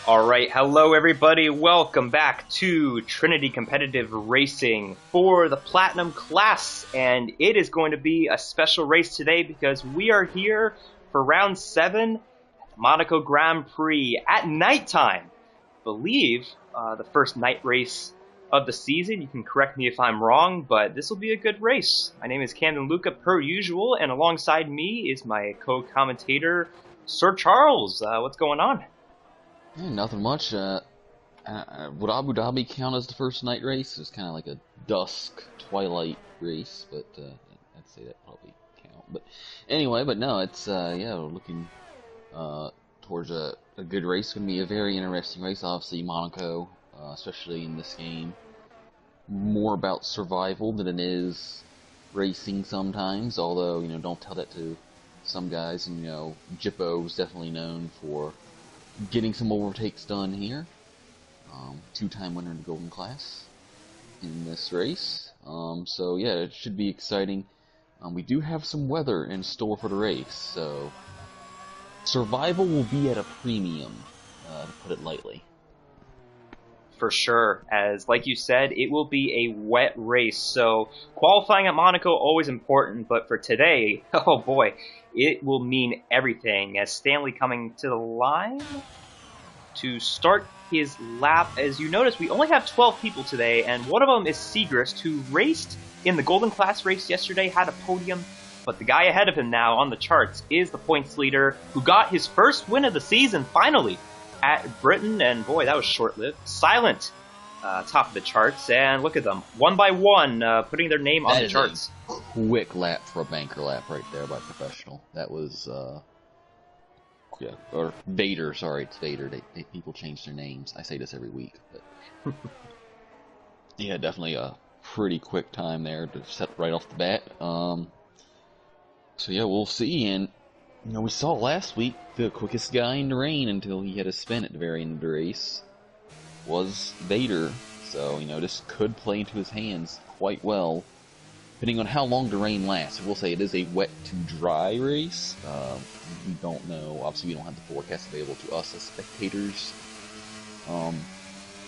Alright, hello everybody, welcome back to Trinity Competitive Racing for the Platinum class, and it is going to be a special race today because we are here for round 7 at the Monaco Grand Prix at nighttime. I believe the first night race of the season. You can correct me if I'm wrong, but this will be a good race. My name is Camden Luca per usual, and alongside me is my co-commentator, Sir Charles. What's going on? Nothing much. Would Abu Dhabi count as the first night race? It's kind of like a dusk, twilight race, but I'd say that probably count. But anyway, no, it's yeah, we're looking towards a good race. It's going to be a very interesting race. Obviously, Monaco, especially in this game, more about survival than it is racing sometimes. Although, don't tell that to some guys. And Jippo's definitely known for getting some overtakes done here. Two-time winner in the Golden Class in this race. So yeah, it should be exciting. We do have some weather in store for the race, so survival will be at a premium, to put it lightly. For sure, as like you said, it will be a wet race, so qualifying at Monaco always important, but for today, oh boy, it will mean everything, as Stanley coming to the line to start his lap. As you notice, we only have 12 people today, and one of them is Segrist, who raced in the Golden Class race yesterday, had a podium, but the guy ahead of him now on the charts is the points leader, who got his first win of the season, finally, at Britain, and boy, that was short-lived. Silent, top of the charts, and look at them, one by one, putting their name on the charts. Quick lap for a banker lap right there by professional. That was, yeah, or Vader, sorry, it's Vader. People change their names. I say this every week, but yeah, definitely a pretty quick time there to set right off the bat. So yeah, we'll see, and we saw last week the quickest guy in the rain until he had a spin at the very end of the race was Vader. So, this could play into his hands quite well, depending on how long the rain lasts. I will say it is a wet to dry race. We don't know. Obviously, we don't have the forecast available to us as spectators.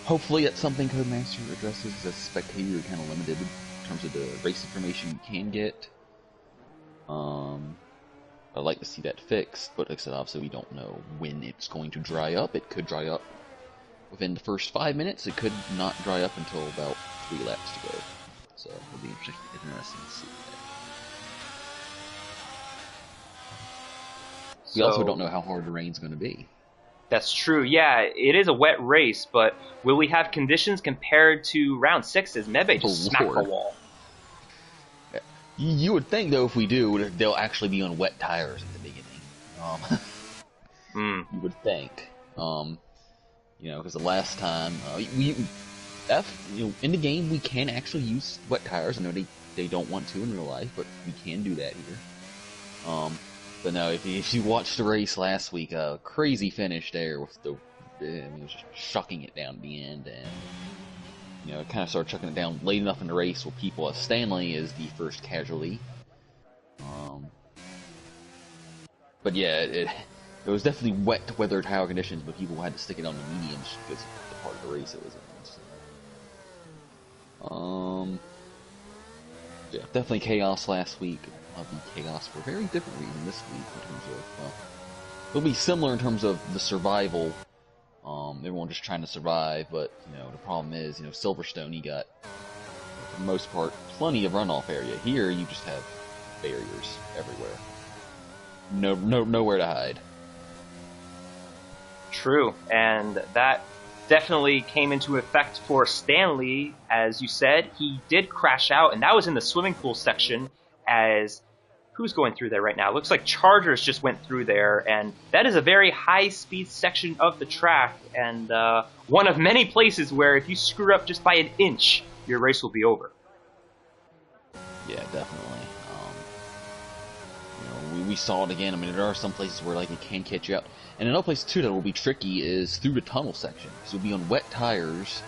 Hopefully that's something Codemaster addresses. As a spectator, you're kind of limited in terms of the race information you can get. I'd like to see that fixed, but like I said, obviously we don't know when it's going to dry up. It could dry up within the first 5 minutes. It could not dry up until about 3 laps to go. So it'll be interesting to see that. We also don't know how hard the rain's going to be. That's true. Yeah, it is a wet race, but will we have conditions compared to round 6 as Mebe just smacked the wall? You would think, though, if we do, they'll actually be on wet tires at the beginning. You would think. Because the last time, in the game, we can actually use wet tires. I know they don't want to in real life, but we can do that here. But no, if you watched the race last week, crazy finish there with it was just shucking it down at the end, and it kind of started chucking it down late enough in the race where people, Stanley is the first casualty. But yeah, it was definitely wet weather tire conditions, but people had to stick it on the mediums because of the part of the race it was in. Yeah, definitely chaos last week. It'll be chaos for a very different reason this week in terms of, it'll be similar in terms of the survival. Everyone just trying to survive, but the problem is, Silverstone, you got, for the most part, plenty of runoff area. Here, you just have barriers everywhere. Nowhere to hide. True, and that definitely came into effect for Stanley. As you said, he did crash out, and that was in the swimming pool section. As who's going through there right now? Looks like Chargers just went through there, and that is a very high-speed section of the track, and one of many places where if you screw up just by an inch, your race will be over. Yeah, definitely. We saw it again. I mean, there are some places where it can catch you up, and another place too that will be tricky is through the tunnel section. So you'll be on wet tires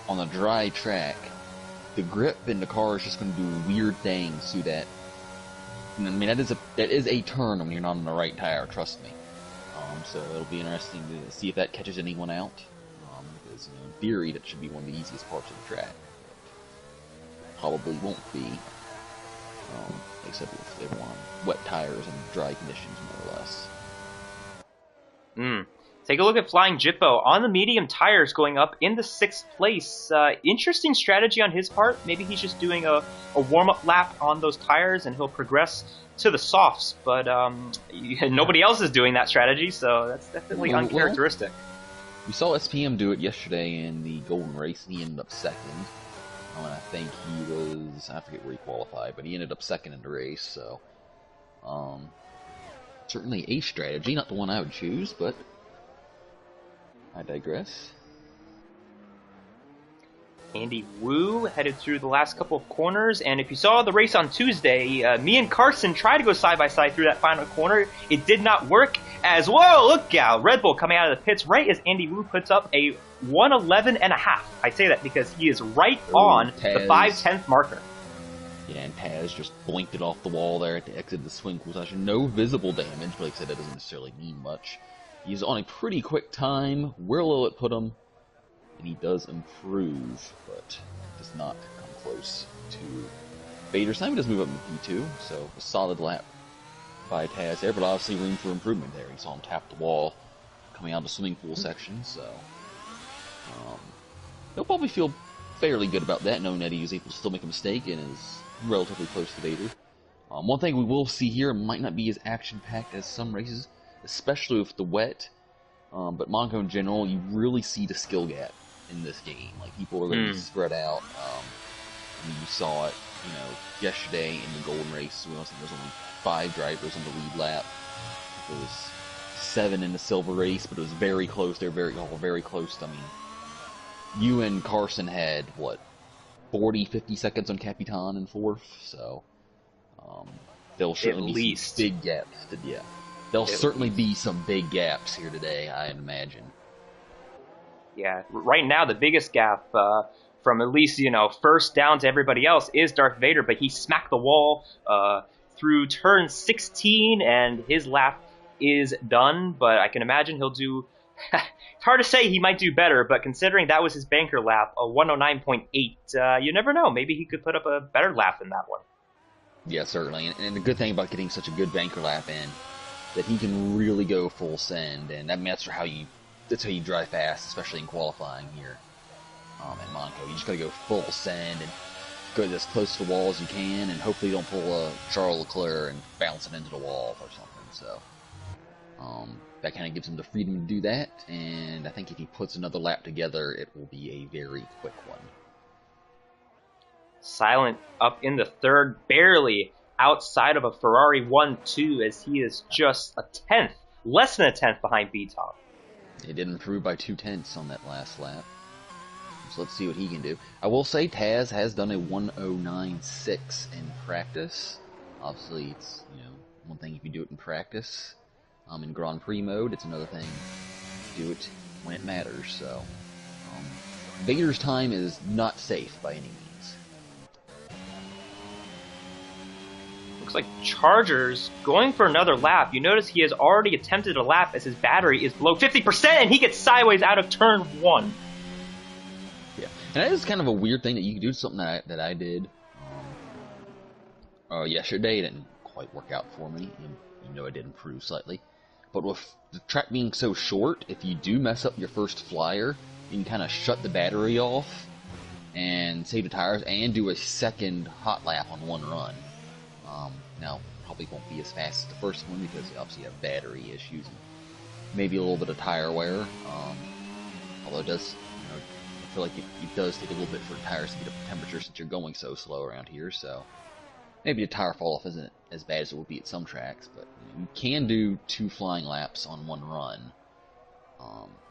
on a dry track. The grip in the car is just going to do weird things through that. I mean, that is a turn when you're not on the right tire. Trust me. So it'll be interesting to see if that catches anyone out. Because in theory, that should be one of the easiest parts of the track. Probably won't be. Except if they want wet tires and dry conditions, more or less. Take a look at Flying Jippo on the medium tires going up in the 6th place. Interesting strategy on his part. Maybe he's just doing a warm-up lap on those tires and he'll progress to the softs. But nobody else is doing that strategy, so that's definitely uncharacteristic. We saw SPM do it yesterday in the Golden Race, and he ended up second. And I think he was, I forget where he qualified, but he ended up second in the race, so certainly a strategy, not the one I would choose, but I digress. Andy Wu headed through the last couple of corners, and if you saw the race on Tuesday, me and Carson tried to go side-by-side through that final corner. It did not work as, whoa, look out, Red Bull coming out of the pits right as Andy Wu puts up a 1:11.5. I say that because he is right on the 5/10 marker. Yeah, and Taz just blinked it off the wall there at the exit of the swing position. No visible damage, but like I said, that doesn't necessarily mean much. He's on a pretty quick time. Where will it put him? And he does improve, but does not come close to Vader's time. He does move up in P2, so a solid lap by Taz there, but obviously room for improvement there. You saw him tap the wall coming out of the swimming pool section, so he'll probably feel fairly good about that, knowing that he was able to still make a mistake and is relatively close to Vader. One thing we will see here might not be as action-packed as some races, especially with the wet, but Monaco in general, you really see the skill gap in this game. Like, people are going to be spread out. I mean, you saw it, yesterday in the Golden Race. There was only 5 drivers on the lead lap. There was 7 in the Silver Race, but it was very close. They were all very close. I mean, you and Carson had, 40, 50 seconds on Capitan in 4th, so there'll certainly be some big gaps. There'll certainly be some big gaps here today, I'd imagine. Yeah, right now the biggest gap from at least, first down to everybody else is Darth Vader, but he smacked the wall through turn 16, and his lap is done, but I can imagine he'll do... It's hard to say he might do better, but considering that was his banker lap, a 109.8, you never know. Maybe he could put up a better lap than that one. Yeah, certainly. And the good thing about getting such a good banker lap in, that he can really go full send, and that's how you drive fast, especially in qualifying here in Monaco. You just gotta go full send and go as close to the wall as you can, and hopefully you don't pull a Charles Leclerc and bounce it into the wall or something. So that kind of gives him the freedom to do that, and I think if he puts another lap together, it will be a very quick one. Silent up in the 3rd, barely outside of a Ferrari 1-2, as he is just a 10th, less than a 10th behind B-Top. It did improve by 0.2 on that last lap. So let's see what he can do. I will say Taz has done a 109.6 in practice. Obviously, it's one thing if you do it in practice. In Grand Prix mode, it's another thing to do it when it matters. So Vader's time is not safe by any means. Looks like Charger's going for another lap. You notice he has already attempted a lap as his battery is below 50%, and he gets sideways out of turn 1. Yeah, and that is kind of a weird thing that you can do. Something that I did yesterday. It didn't quite work out for me. I did improve slightly. But with the track being so short, if you do mess up your first flyer, you can kind of shut the battery off and save the tires and do a second hot lap on one run. Now, probably won't be as fast as the first one because you obviously have battery issues and maybe a little bit of tire wear. Although it does, I feel like it does take a little bit for the tires to get up to temperature since you're going so slow around here, so maybe the tire fall off isn't as bad as it will be at some tracks, but you can do 2 flying laps on one run,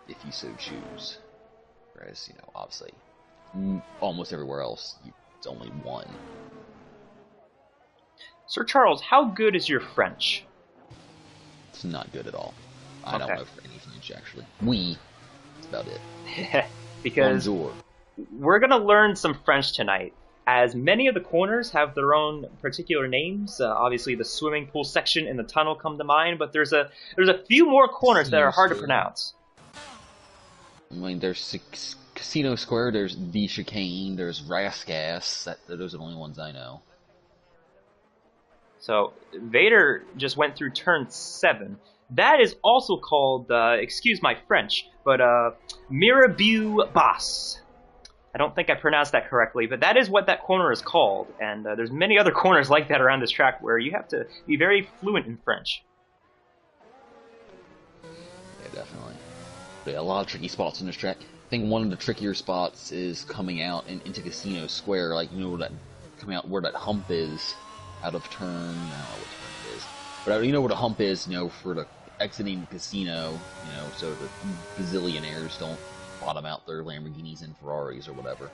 if you so choose. Whereas, obviously, almost everywhere else, it's only 1. Sir Charles, how good is your French? It's not good at all. I don't know any French, actually. That's about it. Because Bonjour. We're going to learn some French tonight as many of the corners have their own particular names. Obviously, the swimming pool section and the tunnel come to mind, but there's a few more corners that are hard to pronounce. I mean, there's Casino Square, there's the Chicane, there's Rascasse. Those are the only ones I know. So Vader just went through turn 7. That is also called, excuse my French, but Mirabeau Basse. I don't think I pronounced that correctly, but that is what that corner is called. And there's many other corners like that around this track where you have to be very fluent in French. Yeah, definitely. But yeah, a lot of tricky spots in this track. I think one of the trickier spots is coming out into Casino Square, like, you know, coming out where that hump is out of turn. I don't know what turn it is, but you know where the hump is, you know, for the exiting the casino, you know, so the bazillionaires don't bottom out their Lamborghinis and Ferraris or whatever.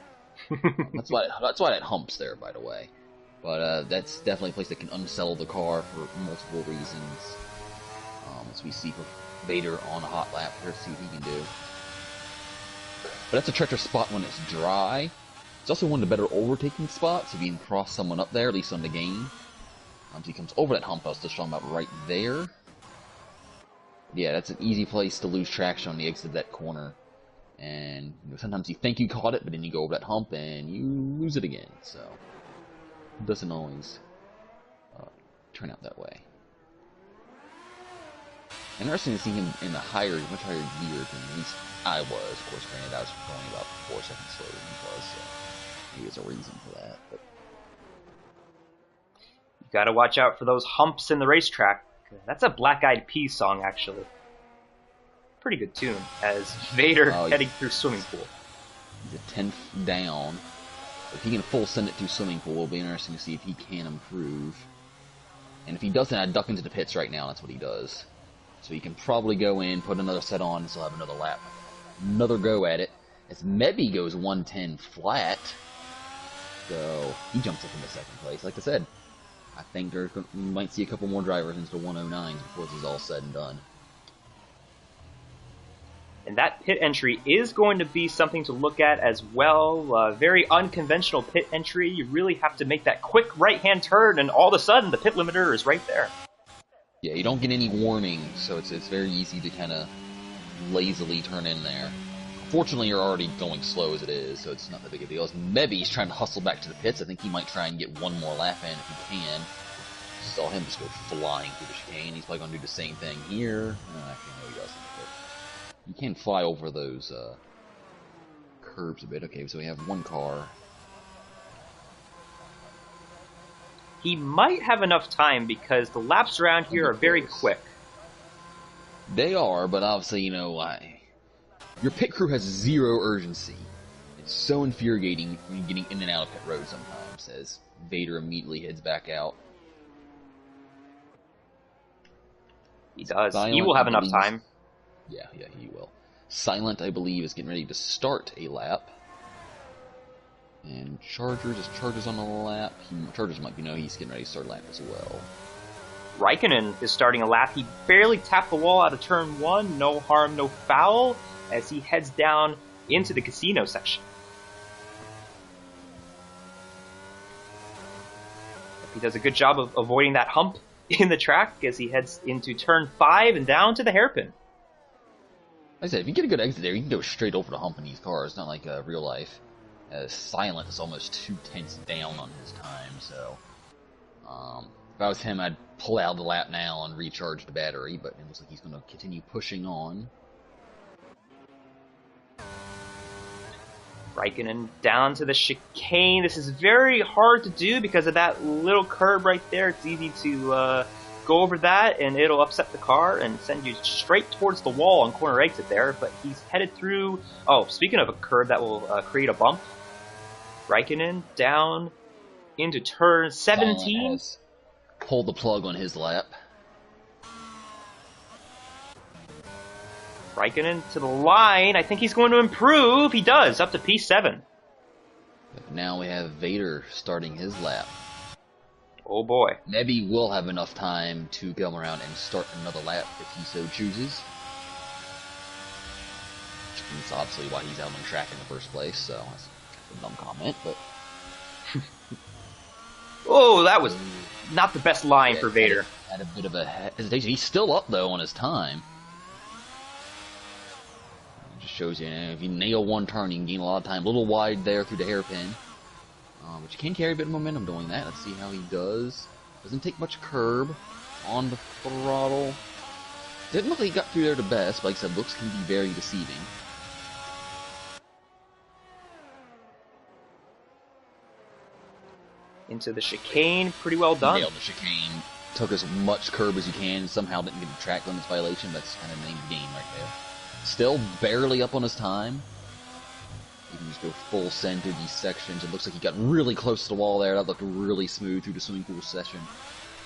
That's why that hump's there, by the way. But that's definitely a place that can unsettle the car for multiple reasons. As we see for Vader on a hot lap here to see what he can do. But that's a treacherous spot when it's dry. It's also one of the better overtaking spots if you can cross someone up there, at least on the game. So he comes over that hump I was just talking about right there. Yeah, that's an easy place to lose traction on the exit of that corner. And you know, sometimes you think you caught it, but then you go over that hump and you lose it again. So it doesn't always turn out that way. Interesting to see him in the much higher gear than at least I was. Of course, granted, I was going about 4 seconds slower than he was, so maybe there's a reason for that. But you gotta watch out for those humps in the racetrack. That's a Black Eyed Peas song, actually. Pretty good tune, as Vader heading through swimming pool. He's a 10th down. If he can full send it through swimming pool, it'll be interesting to see if he can improve. And if he doesn't, I'd duck into the pits right now. That's what he does. So he can probably go in, put another set on, and still have another lap. Another go at it. As Mebby goes 110 flat. So he jumps up into second place. Like I said, I think we might see a couple more drivers into the 109s before this is all said and done. And that pit entry is going to be something to look at as well. Very unconventional pit entry. You really have to make that quick right-hand turn, and all of a sudden, the pit limiter is right there. Yeah, you don't get any warning, so it's very easy to kind of lazily turn in there. Fortunately, you're already going slow as it is, so it's not that big a deal. As Mebby's trying to hustle back to the pits, I think he might try and get one more lap in if he can. Saw him just go flying through the chicane. He's probably going to do the same thing here. Actually, no, he doesn't. You can fly over those curbs a bit. Okay, so we have one car. He might have enough time because the laps around here are very quick. They are, but obviously, you know, your pit crew has zero urgency. It's so infuriating when you're getting in and out of pit road sometimes, as Vader immediately heads back out. He does. He will have enough time. Yeah, he will. Silent, I believe, is getting ready to start a lap. And Chargers on the lap. Chargers might be, no, he's getting ready to start a lap as well. Raikkonen is starting a lap. He barely tapped the wall out of turn 1. No harm, no foul, as he heads down into the casino section. He does a good job of avoiding that hump in the track as he heads into turn 5 and down to the hairpin. Like I said, if you get a good exit there, you can go straight over the hump in these cars, not like real life. Silent is almost 2/10 down on his time, so if I was him, I'd pull out the lap now and recharge the battery, but it looks like he's going to continue pushing on. Raikkonen down to the chicane. This is very hard to do because of that little curb right there. It's easy to go over that, and it'll upset the car and send you straight towards the wall on corner exit there. But he's headed through... Oh, speaking of a curb that will create a bump, Raikkonen down into turn 17. Pull the plug on his lap. Raikkonen to the line. I think he's going to improve. He does, up to P7. Now we have Vader starting his lap. Oh boy. Maybe we'll have enough time to come around and start another lap if he so chooses. That's obviously why he's out on track in the first place, so that's a dumb comment, but Oh, that was Ooh. not the best line Yeah, for Vader. had a bit of a hesitation. He's still up though on his time. It just shows you, if you nail one turn, you can gain a lot of time. A little wide there through the hairpin, but you can carry a bit of momentum doing that. Let's see how he does. Doesn't take much curb on the throttle. Didn't look like he got through there the best, but like I said, looks can be very deceiving. Into the chicane, pretty well done. Nailed the chicane. Took as much curb as you can. Somehow didn't get a track limits violation. That's kind of the name of the game right there. Still barely up on his time. You can just go full send through these sections. It looks like he got really close to the wall there. That looked really smooth through the swimming pool session.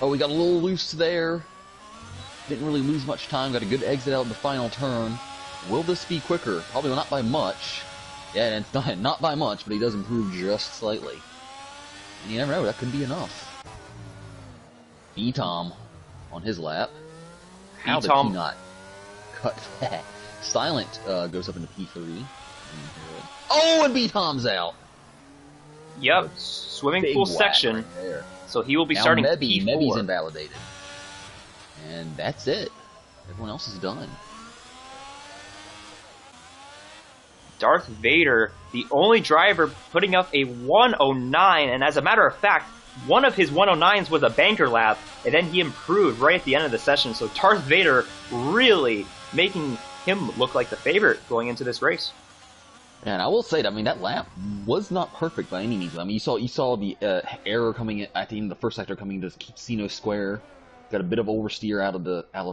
Oh, we got a little loose there. Didn't really lose much time. Got a good exit out in the final turn. Will this be quicker? Probably not by much. Yeah, and it's not by much, but he does improve just slightly. And you never know, that could be enough. B-Tom on his lap. How did he not cut that? Silent goes up into P3. Oh, and B-Tom's out. Yep, swimming pool section. Right there. So he will be now starting P4. P4. Mebi's invalidated. And that's it. Everyone else is done. Darth Vader, the only driver putting up a 109, and as a matter of fact, one of his 109s was a banker lap, and then he improved right at the end of the session. So Darth Vader really making him look like the favorite going into this race. And I will say that, I mean, that lap was not perfect by any means. I mean, you saw the error coming in at the end of the first sector coming into Casino Square. Got a bit of oversteer out of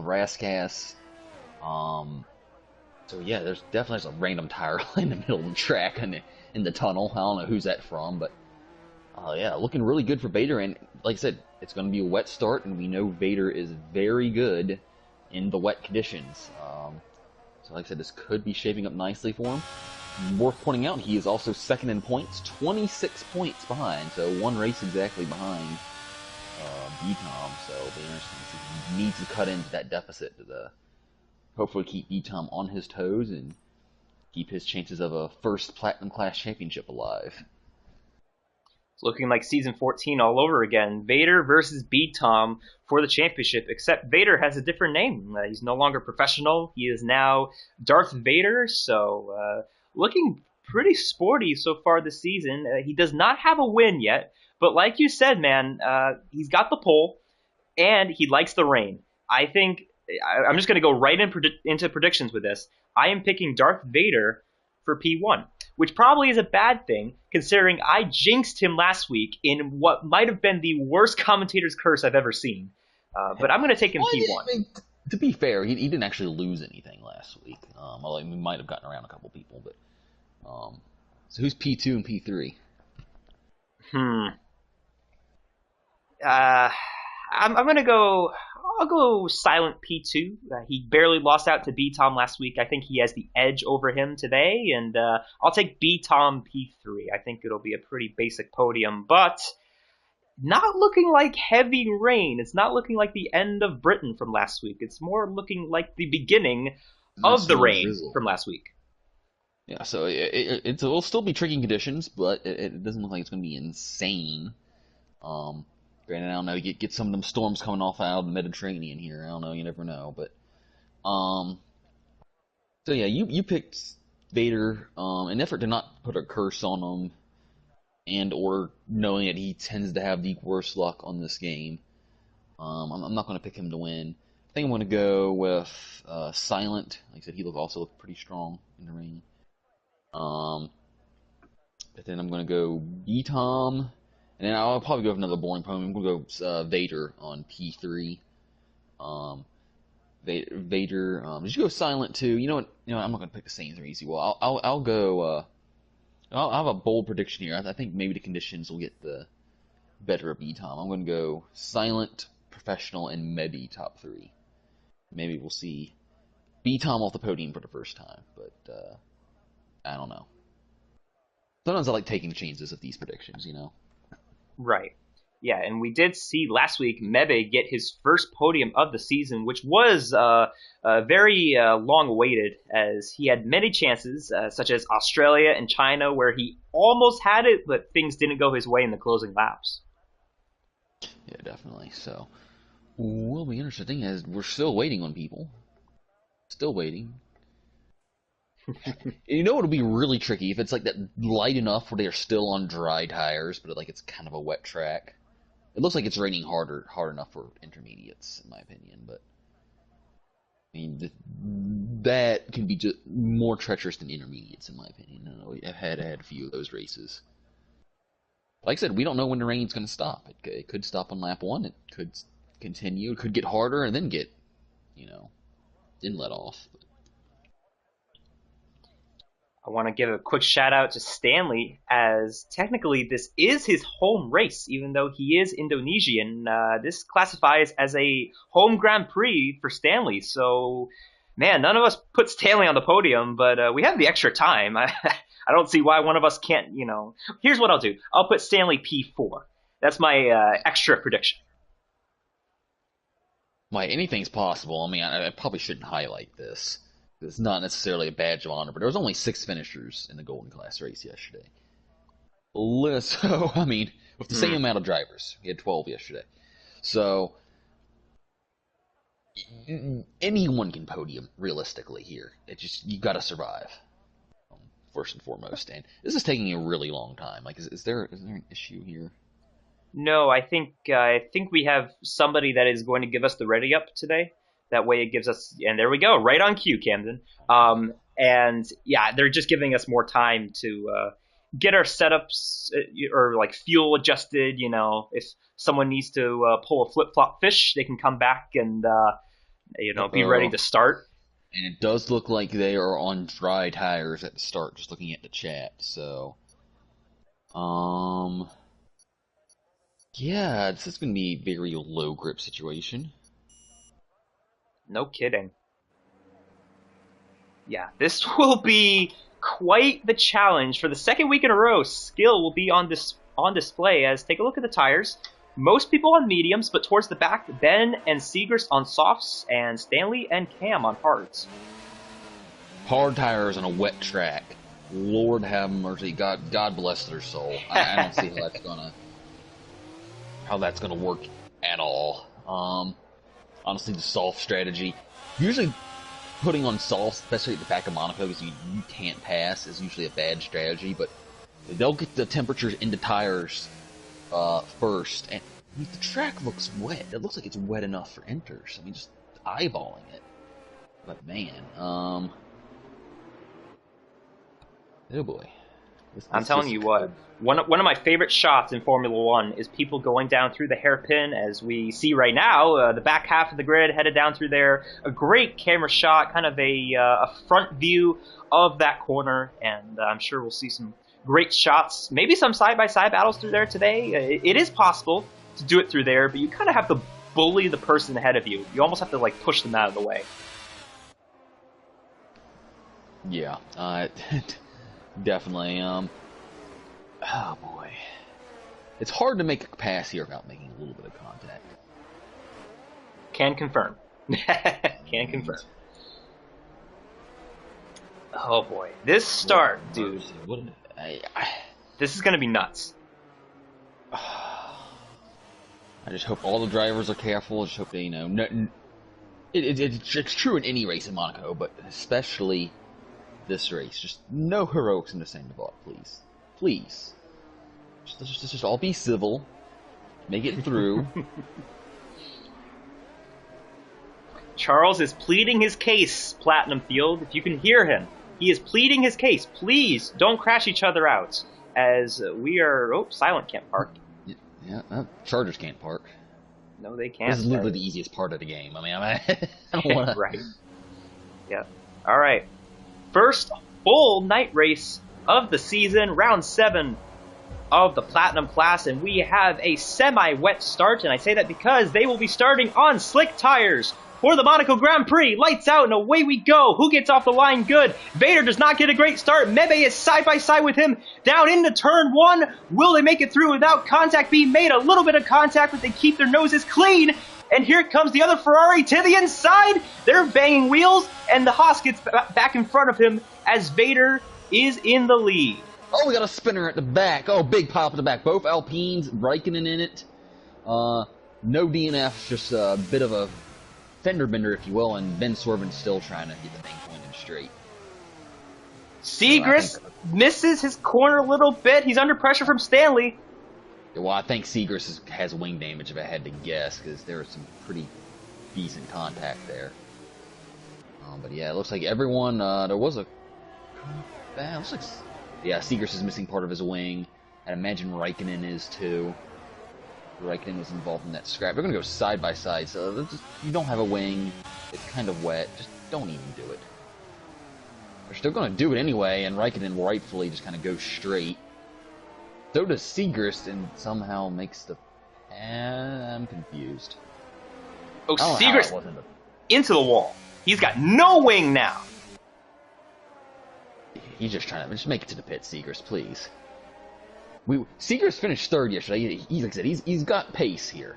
Rascasse. So yeah, there's definitely a random tire in the middle of the track and in the tunnel. I don't know who's that from, but yeah, looking really good for Vader. And like I said, it's going to be a wet start, and we know Vader is very good in the wet conditions. So like I said, this could be shaping up nicely for him. Worth pointing out, he is also second in points, 26 points behind, so one race exactly behind B-Tom. So it'll be interesting to see if he needs to cut into that deficit to hopefully keep B-Tom on his toes and keep his chances of a first Platinum Class Championship alive. It's looking like Season 14 all over again. Vader versus B-Tom for the championship, except Vader has a different name. He's no longer professional. He is now Darth Vader, so looking pretty sporty so far this season. He does not have a win yet, but like you said, man, he's got the pole, and he likes the rain. I think I'm just going to go right into predictions with this. I am picking Darth Vader for P1, which probably is a bad thing, considering I jinxed him last week in what might have been the worst commentator's curse I've ever seen. But I'm going to take him P1. I mean, to be fair, he didn't actually lose anything last week. Although we might have gotten around a couple people, but so who's P2 and P3? I'm gonna go. I'll go silent P2. He barely lost out to B-Tom last week. I think he has the edge over him today, and I'll take B-Tom P3. I think it'll be a pretty basic podium, but not looking like heavy rain. It's not looking like the end of Britain from last week. It's more looking like the beginning of the rain from last week. Yeah, so it'll still be tricky conditions, but it doesn't look like it's going to be insane. Granted, I don't know, you get some of them storms coming off out of the Mediterranean here. I don't know, you never know, but so yeah, you picked Vader in an effort to not put a curse on him, and or knowing that he tends to have the worst luck on this game. I'm not going to pick him to win. I think I'm going to go with Silent. Like I said, he also looked pretty strong in the rain. But then I'm going to go B-Tom. And then I'll probably go with another boring podium. I'm going to go Vader on P3. Vader. Did you go Silent too? You know what? I'm not going to pick the same three easy. Well, I'll go. I'll have a bold prediction here. I think maybe the conditions will get the better of B-Tom. I'm going to go Silent, Professional, and Mebi top three. Maybe we'll see B-Tom off the podium for the first time, but I don't know. Sometimes I like taking chances of these predictions, Right. Yeah, and we did see last week Mebe get his first podium of the season, which was very long awaited, as he had many chances, such as Australia and China, where he almost had it, but things didn't go his way in the closing laps. Yeah, definitely. So, will be interesting as we're still waiting on people. Still waiting. You know, it'll be really tricky if it's like that light enough where they are still on dry tires, but like it's kind of a wet track. It looks like it's raining hard enough for intermediates, in my opinion. But I mean, that can be just more treacherous than intermediates, in my opinion. I know I've had a few of those races. Like I said, we don't know when the rain's going to stop. It could stop on lap 1. It could continue. It could get harder and then get, then let off. I want to give a quick shout out to Stanley, as technically this is his home race, even though he is Indonesian. This classifies as a home Grand Prix for Stanley. So, man, none of us put Stanley on the podium, but we have the extra time. I don't see why one of us can't, Here's what I'll do. I'll put Stanley P4. That's my extra prediction. Why, anything's possible. I mean, I probably shouldn't highlight this. It's not necessarily a badge of honor, but there was only 6 finishers in the Golden Class race yesterday. So, I mean, with the same amount of drivers. We had 12 yesterday. So, anyone can podium, realistically, here. You gotta survive, first and foremost. And this is taking a really long time. Like, is there an issue here? No, I think we have somebody that is going to give us the ready up today. That way it gives us, and there we go, right on cue, Camden. And yeah, they're just giving us more time to get our setups or like fuel adjusted. If someone needs to pull a flip flop fish, they can come back and be ready to start. And it does look like they are on dry tires at the start. Just looking at the chat, so yeah, this is going to be a very low grip situation. No kidding. Yeah, this will be quite the challenge. For the second week in a row, skill will be on display, as take a look at the tires. Most people on mediums, but towards the back, Ben and Segrist on softs, and Stanley and Cam on hards. Hard tires on a wet track. Lord have mercy. God bless their soul. I don't see how that's gonna work at all. Honestly, the soft strategy. Usually, putting on softs, especially at the back of Monaco, because you can't pass, is usually a bad strategy. But they'll get the temperatures into tires first, and the track looks wet. It looks like it's wet enough for inters. I mean, just eyeballing it. But man, oh boy. I'm telling you what, one of my favorite shots in Formula One is people going down through the hairpin, as we see right now, the back half of the grid headed down through there. A great camera shot, kind of a front view of that corner, and I'm sure we'll see some great shots, maybe some side-by-side battles through there today. It is possible to do it through there, but you kind of have to bully the person ahead of you. You almost have to like push them out of the way. Yeah, definitely. Oh boy, it's hard to make a pass here without making a little bit of contact. Can confirm. Can confirm. Oh boy, this start, dude. This is gonna be nuts. I just hope all the drivers are careful. I just hope they, it's true in any race in Monaco, but especially this race. Just no heroics in the same block, please. Please. Just all be civil. Make it through. Charles is pleading his case, Platinum Field. If you can hear him, he is pleading his case. Please don't crash each other out, as we are... Oh, Silent can't park. Yeah, Chargers can't park. No, they can't. This is literally the easiest part of the game. I mean, I don't want to... Right. Yeah. All right. First full night race of the season, round 7 of the Platinum class, and we have a semi-wet start, and I say that because they will be starting on slick tires for the Monaco Grand Prix. Lights out and away we go. Who gets off the line good? Vader does not get a great start. Mebe is side by side with him down into turn 1. Will they make it through without contact being made? A little bit of contact, but they keep their noses clean. And here comes the other Ferrari to the inside. They're banging wheels, and the Haas gets back in front of him as Vader is in the lead. Oh, we got a spinner at the back. Oh, big pop at the back. Both Alpines, Raikkonen in it. No DNF, just a bit of a fender bender, if you will, and Ben Swerven's still trying to get the thing pointed straight. Segrist misses his corner a little bit. He's under pressure from Stanley. Well, I think Segrist has wing damage, if I had to guess, because there was some pretty decent contact there. But yeah, it looks like everyone, there was a... it looks like... Yeah, Segrist is missing part of his wing. I'd imagine Raikkonen is too. Raikkonen was involved in that scrap. They're going to go side by side, so just, you don't have a wing. It's kind of wet. Just don't even do it. They're still going to do it anyway, and Raikkonen rightfully just kind of goes straight. So does Segrist, and somehow makes the... I'm confused. Oh, Segrist into the wall. He's got no wing now. He's just trying to just make it to the pit, Segrist, please. Segrist finished third yesterday. Like I said, he's got pace here,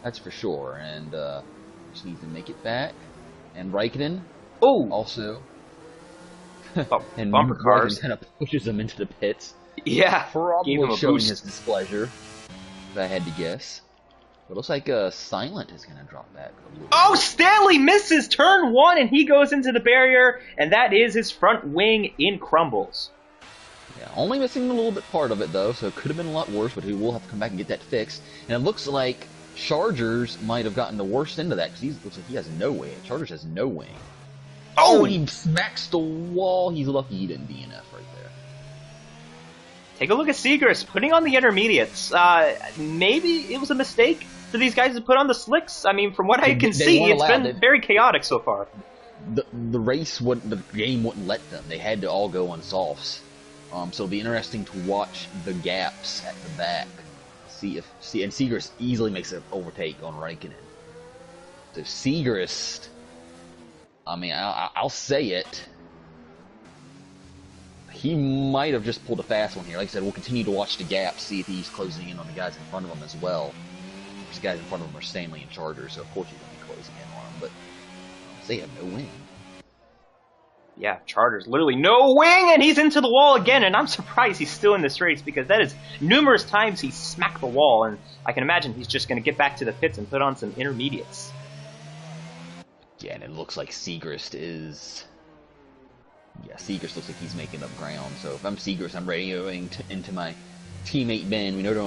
that's for sure, and just needs to make it back. And Raikkonen, also, and bumper cars kind of pushes him into the pits. Yeah, probably showing his displeasure, if I had to guess. But it looks like Silent is going to drop back a little bit. Stanley misses turn 1, and he goes into the barrier, and that is his front wing in crumbles. Yeah, only missing a little bit part of it, though, so it could have been a lot worse, but he will have to come back and get that fixed. And it looks like Chargers might have gotten the worst end of that, because looks like he has no wing. Chargers has no wing. And he smacks the wall. He's lucky he didn't DNF right there. Take a look at Segrist putting on the intermediates. Maybe it was a mistake for these guys to put on the slicks. I mean, from what I can see, it's been very chaotic so far. The race wouldn't, the game wouldn't let them. They had to all go on softs. So it'll be interesting to watch the gaps at the back. And Segrist easily makes an overtake on Raikkonen. So Segrist, I mean, I'll say it. He might have just pulled a fast one here. Like I said, we'll continue to watch the gaps, see if he's closing in on the guys in front of him as well. These guys in front of him are Stanley and Chargers, so of course he's going to be closing in on them, but they have no wing. Yeah, Chargers, literally no wing, and he's into the wall again, and I'm surprised he's still in this race, because that is numerous times he smacked the wall, and I can imagine he's just going to get back to the pits and put on some intermediates. Yeah, and it looks like Segrist is... Yeah, Segrist looks like he's making up ground, so if I'm Segrist, I'm radioing into my teammate Ben. We know they're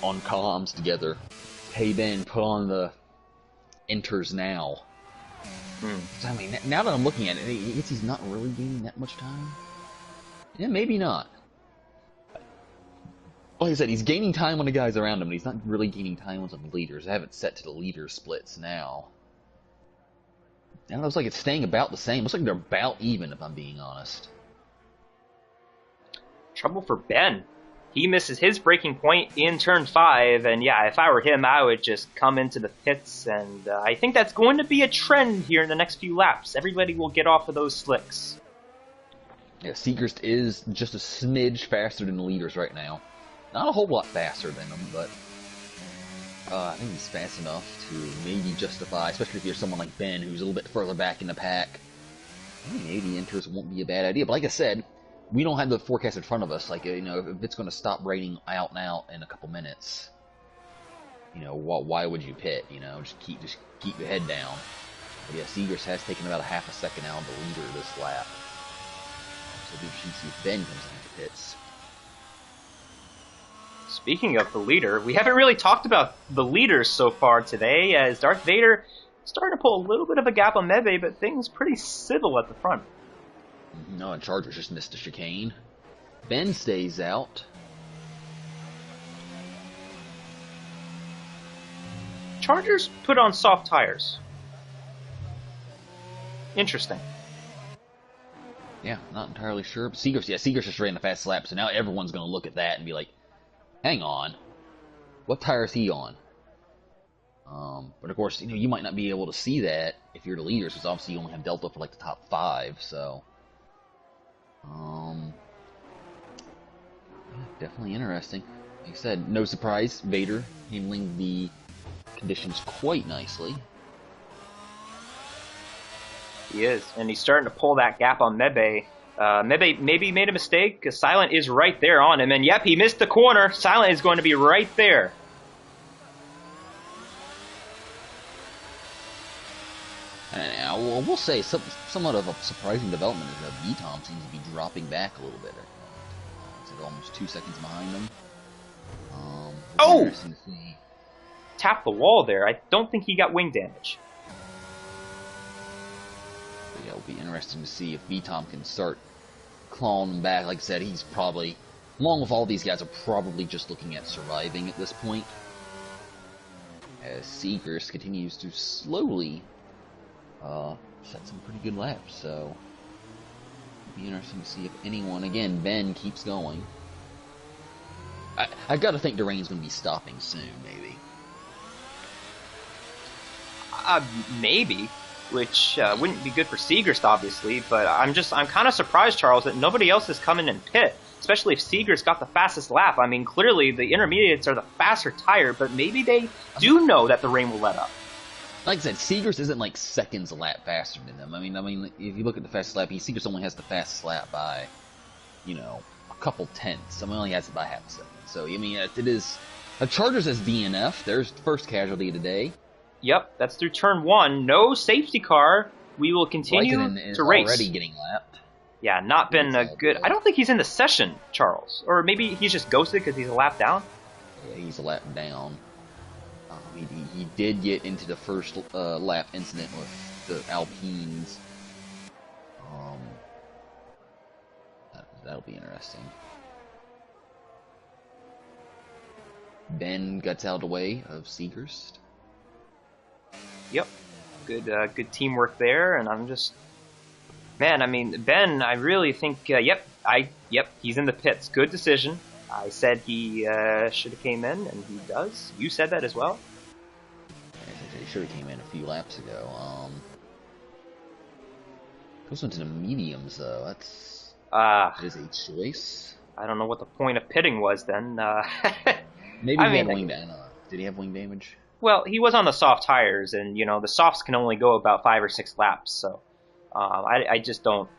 on comms together. Hey Ben, put on the enters now. I mean, now that I'm looking at it, I guess he's not really gaining that much time. Yeah, maybe not. Like I said, he's gaining time on the guys around him, but he's not really gaining time on the leaders. I have it set to the leader splits now. Now it looks like it's staying about the same. Looks like they're about even, if I'm being honest. Trouble for Ben. He misses his breaking point in turn 5, and yeah, if I were him, I would just come into the pits, and I think that's going to be a trend here in the next few laps. Everybody will get off of those slicks. Yeah, Segrist is just a smidge faster than the leaders right now. Not a whole lot faster than them, but I think he's fast enough to maybe justify, especially if you're someone like Ben, who's a little bit further back in the pack. I think maybe enters won't be a bad idea, but like I said, we don't have the forecast in front of us. Like, you know, if it's going to stop raining out and out in a couple minutes, you know, why would you pit? You know, just keep your head down. But yeah, Segrist has taken about a half a second out of the leader this lap. So we should see if Ben comes into the pits. Speaking of the leader, we haven't really talked about the leaders so far today, as Darth Vader starting to pull a little bit of a gap on Mebe, but things pretty civil at the front. No, and Chargers just missed the chicane. Ben stays out. Chargers put on soft tires. Interesting. Yeah, not entirely sure. But Segrist just ran a fast lap, so now everyone's going to look at that and be like, hang on, what tire is he on? But of course, you might not be able to see that if you're the leaders, because obviously you only have Delta for like the top 5. So, yeah, definitely interesting. Like I said, no surprise, Vader handling the conditions quite nicely. He is, and he's starting to pull that gap on Mebe. Mebe maybe made a mistake, because Silent is right there on him, and yep, he missed the corner. Silent is going to be right there. And I will say, somewhat of a surprising development is that VTOM seems to be dropping back a little bit. It's like almost 2 seconds behind him. Oh! Interesting to see. Tapped the wall there. I don't think he got wing damage. But yeah, it'll be interesting to see if VTOM can start clawing him back. Like I said, he's probably, along with all these guys, are probably just looking at surviving at this point. As Seegers continues to slowly set some pretty good laps, so it'll be interesting to see if anyone, again, Ben keeps going. I gotta think Durain's gonna be stopping soon, maybe. Maybe, which wouldn't be good for Seegers, obviously, but I'm kind of surprised, Charles, that nobody else is coming in pit, especially if Seegers got the fastest lap. I mean, clearly the intermediates are the faster tire, but maybe they do know that the rain will let up. Like I said, Seegers isn't like seconds a lap faster than them. I mean, if you look at the fastest lap, Seegers only has the fastest lap by, a couple tenths. I mean, only has it by half a second. So, I mean, it is. Chargers as DNF. There's the first casualty of the day. Yep, that's through turn 1. No safety car. We will continue to race. Already getting lapped. Yeah, not been a good. I don't think he's in the session, Charles, or maybe he's just ghosted because he's a lap down. Yeah, he's a lap down. He did get into the first lap incident with the Alpines. That'll be interesting. Ben gets out of the way of Seegers. Yep, good teamwork there, and I'm just, man. I mean, Ben. I really think, yep, he's in the pits. Good decision. I said he should have came in, and he does. You said that as well. He should have came in a few laps ago. Goes into the mediums though. That is a choice. I don't know what the point of pitting was then. Maybe he had wing damage. Did he have wing damage? Well, he was on the soft tires, and the softs can only go about 5 or 6 laps. So I just don't.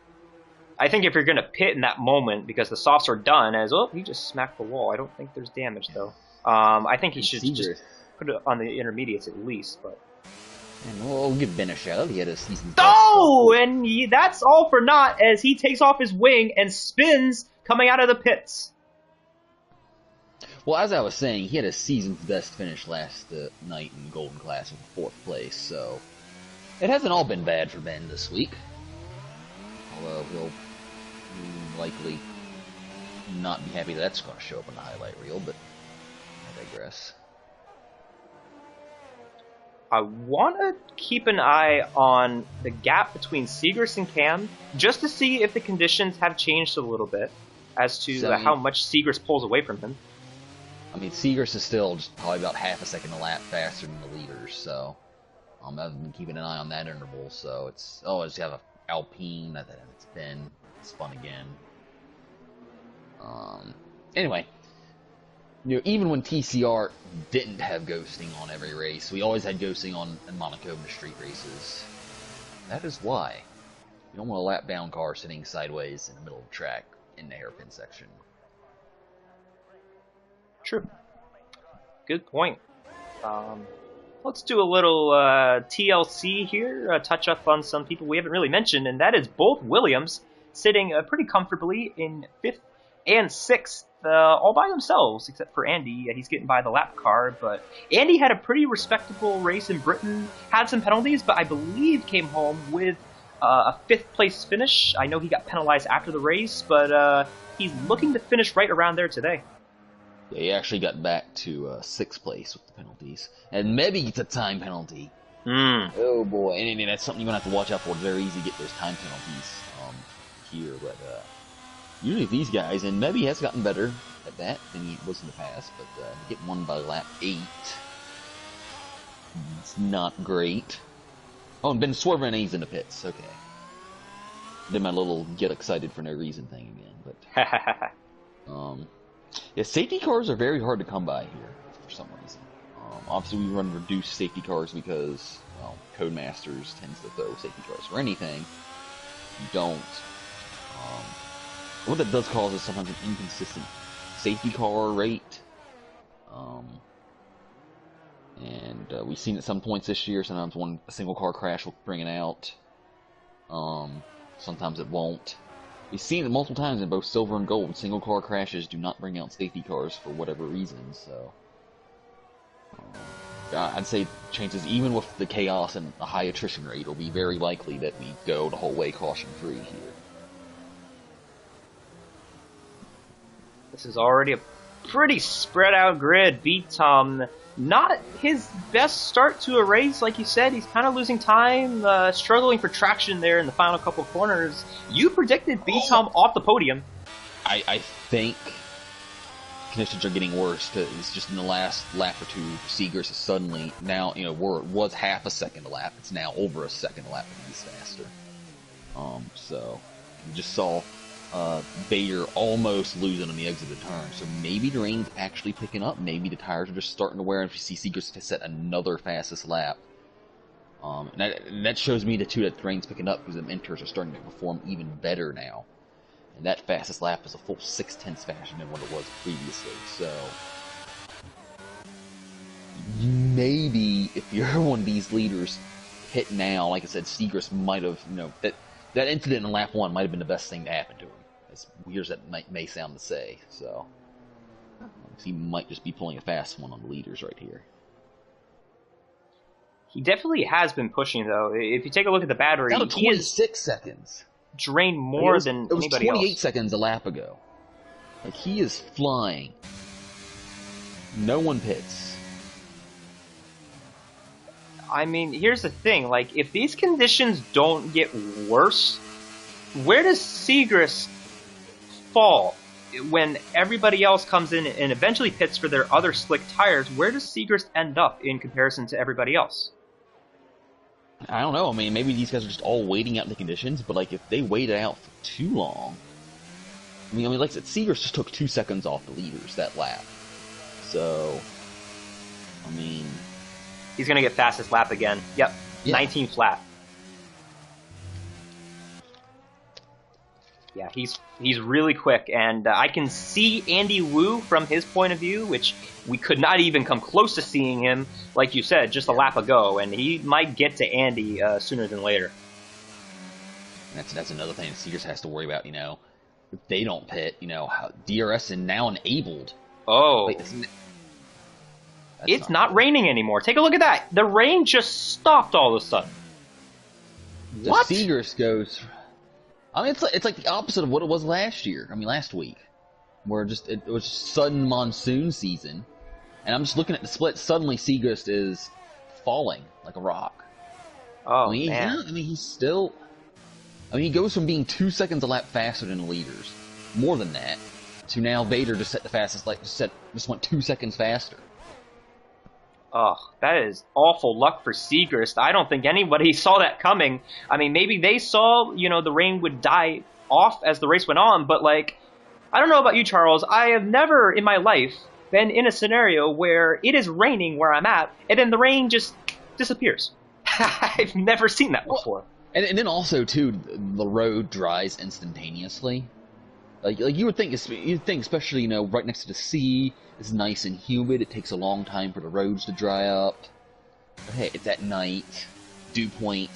I think if you're going to pit in that moment because the softs are done, he just smacked the wall. I don't think there's damage though. I think he should just put it on the intermediates at least, but. And we'll give Ben a shout out. He had a season. Oh, and that's all for naught as he takes off his wing and spins coming out of the pits. Well, as I was saying, he had a season's best finish last night in Golden Class with 4th place, so it hasn't all been bad for Ben this week. Although he'll likely not be happy that's going to show up in the highlight reel, but I digress. I want to keep an eye on the gap between Seegers and Cam, just to see if the conditions have changed a little bit as to how much Seegers pulls away from him. I mean, Seegers is still just probably about half a second a lap faster than the leaders, so I've been keeping an eye on that interval. So it's I just have an Alpine that it's been spun again. Anyway. Even when TCR didn't have ghosting on every race, we always had ghosting in Monaco in the street races. That is why. You don't want a lap-down car sitting sideways in the middle of the track in the hairpin section. True. Good point. Let's do a little TLC here, touch up on some people we haven't really mentioned, and that is both Williams sitting pretty comfortably in 5th and 6th. All by themselves, except for Andy. He's getting by the lap car, but Andy had a pretty respectable race in Britain, had some penalties, but I believe came home with a 5th place finish. I know he got penalized after the race, but he's looking to finish right around there today. Yeah, he actually got back to 6th place with the penalties. And maybe it's a time penalty. Oh boy, and that's something you're going to have to watch out for. It's very easy to get those time penalties here, but usually these guys, and maybe he has gotten better at that than he was in the past, but getting one by lap 8. It's not great. Oh, and been swerving A's in the pits. Okay. Did my little get excited for no reason thing again, but yeah, safety cars are very hard to come by here for some reason. Obviously, we run reduced safety cars because, well, Codemasters tends to throw safety cars for anything. You don't. What that does cause is sometimes an inconsistent safety car rate. And we've seen at some points this year, sometimes a single car crash will bring it out. Sometimes it won't. We've seen it multiple times in both silver and gold. Single car crashes do not bring out safety cars for whatever reason, so... I'd say chances, even with the chaos and the high attrition rate, it'll be very likely that we go the whole way caution-free here. This is already a pretty spread out grid. Beat not his best start to a race, like you said. He's kind of losing time, struggling for traction there in the final couple of corners. You predicted Beat off the podium. I think conditions are getting worse. It's just in the last lap or two, Seegers is suddenly now, where it was half a second a lap, it's now over a second a lap, and he's faster. So you just saw Bader almost losing on the exit of the turn. So maybe the rain's actually picking up. Maybe the tires are just starting to wear. And if you see Seegers set another fastest lap, and that shows me that the rain's picking up because the mentors are starting to perform even better now. And that fastest lap is a full 0.6 faster than what it was previously. So maybe if you're one of these leaders hit now, like I said, Seegers might have, that incident in lap 1 might have been the best thing to happen to him. As weird as that may sound to say, so he might just be pulling a fast one on the leaders right here. He definitely has been pushing, though. If you take a look at the battery, down to 26 seconds. Drained more than anybody else. It was 28 seconds a lap ago. Like, he is flying. No one pits. I mean, here's the thing. Like, if these conditions don't get worse, where does Seegers fall? When everybody else comes in and eventually pits for their other slick tires, where does Seegers end up in comparison to everybody else? I don't know. I mean, maybe these guys are just all waiting out the conditions, but, like, if they wait it out for too long... I mean, like I said, Seegers just took 2 seconds off the leaders that lap. So, I mean... He's going to get fastest lap again. Yep, yeah. 19 flat. Yeah, he's really quick, and I can see Andy Wu from his point of view, which we could not even come close to seeing him, like you said, just a lap ago, and he might get to Andy sooner than later. That's another thing Seegers has to worry about, if they don't pit, how DRS is now enabled. Oh. Wait, it's not raining anymore. Take a look at that. The rain just stopped all of a sudden. What? The Seegers goes... I mean, it's like the opposite of what it was last year. I mean, last week, where it was sudden monsoon season, and I'm just looking at the split. Suddenly, Seegers is falling like a rock. Oh, man! I mean, he's still. I mean, he goes from being 2 seconds a lap faster than the leaders, more than that, to now Vader just set the fastest. Just went 2 seconds faster. Oh, that is awful luck for Seegers. I don't think anybody saw that coming. I mean, maybe they saw, the rain would die off as the race went on, but, like, I don't know about you, Charles. I have never in my life been in a scenario where it is raining where I'm at, and then the rain just disappears. I've never seen that before. And then also, too, the road dries instantaneously. Like you would think, especially, right next to the sea, it's nice and humid, it takes a long time for the roads to dry up. But hey, it's at night, dew point,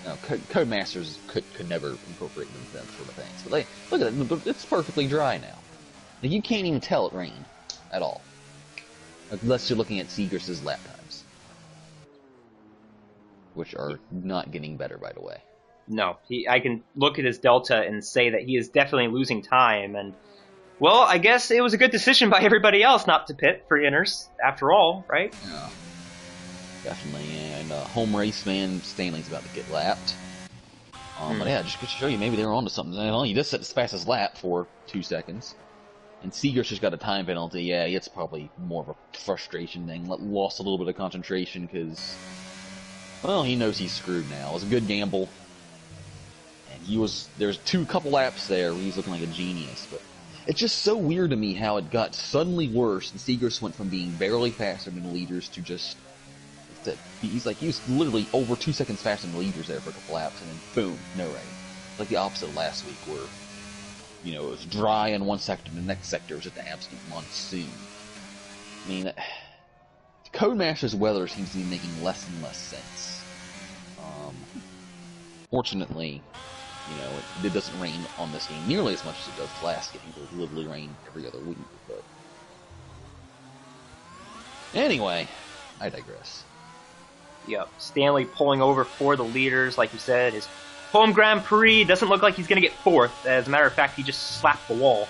Codemasters could never incorporate them into that sort of things. But look at it, it's perfectly dry now. Like, you can't even tell it rained at all. Unless you're looking at Seegers' lap times. Which are not getting better, by the way. No, I can look at his delta and say that he is definitely losing time, and, well, I guess it was a good decision by everybody else not to pit for inners, after all, right? Yeah, definitely, and home race man Stanley's about to get lapped. But yeah, just to show you, maybe they were onto something. He just set his fastest lap for 2 seconds, And Seager's just got a time penalty. Yeah, it's probably more of a frustration thing. Lost a little bit of concentration because, well, he knows he's screwed now. It was a good gamble. And there's couple laps there where he's looking like a genius. But it's just so weird to me how it got suddenly worse. And Seager's went from being barely faster than the leaders to just, he was literally over 2 seconds faster than the leaders there for a couple laps. And then boom, no rain. Like the opposite of last week where, it was dry in one sector, and the next sector was just an absolute monsoon. I mean, Codemaster's weather seems to be making less and less sense. Fortunately, it doesn't rain on this game nearly as much as it does last game. It literally rained every other week. But anyway, I digress. Yep, Stanley pulling over for the leaders, like you said. His home Grand Prix doesn't look like he's going to get fourth. As a matter of fact, he just slapped the wall.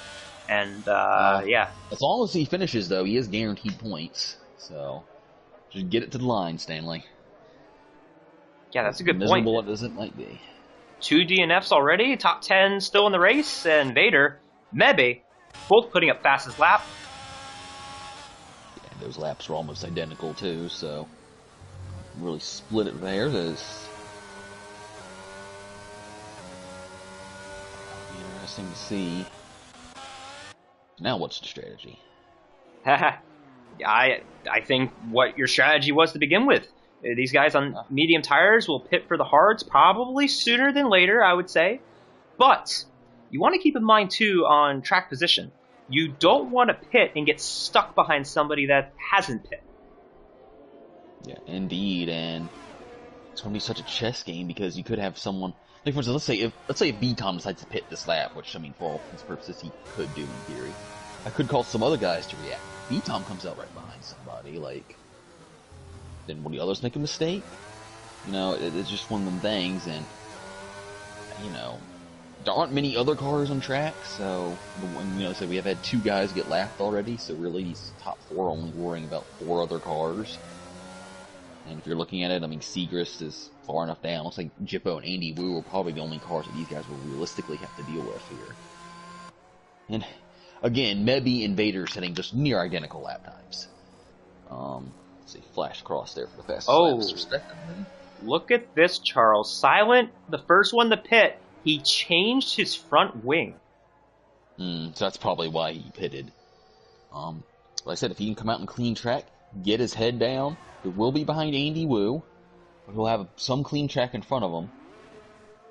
And, yeah. As long as he finishes, though, he is guaranteed points. So, just get it to the line, Stanley. Yeah, that's a good point. Miserable as it might be. 2 DNFs already, top 10 still in the race, and Vader, Mebe, both putting up fastest lap. Yeah, those laps were almost identical, too, so really split it there. Interesting to see. Now what's the strategy? I think what your strategy was to begin with. These guys on medium tires will pit for the hards probably sooner than later, I would say. But you want to keep in mind, too, on track position. You don't want to pit and get stuck behind somebody that hasn't pit. Yeah, indeed, and it's going to be such a chess game because you could have someone... Like, for instance, let's say if B-Tom decides to pit this lap, which, I mean, for all intents and purposes, he could do in theory. I could call some other guys to react. B-Tom comes out right behind somebody, like... Then will the others make a mistake? It's just one of them things, and, there aren't many other cars on track, so, so we have had 2 guys get lapped already, so really these top 4 are only worrying about 4 other cars. And if you're looking at it, I mean, Segrist is far enough down. Looks like Jippo and Andy Wu are probably the only cars that these guys will realistically have to deal with here. And, again, Mebby and Vader setting just near identical lap times. Let's see, flash across there for the fastest laps, respectively. Look at this, Charles. Silent, the first one to pit, he changed his front wing. So that's probably why he pitted. Like I said, if he can come out and clean track, get his head down, it will be behind Andy Wu, but he'll have some clean track in front of him.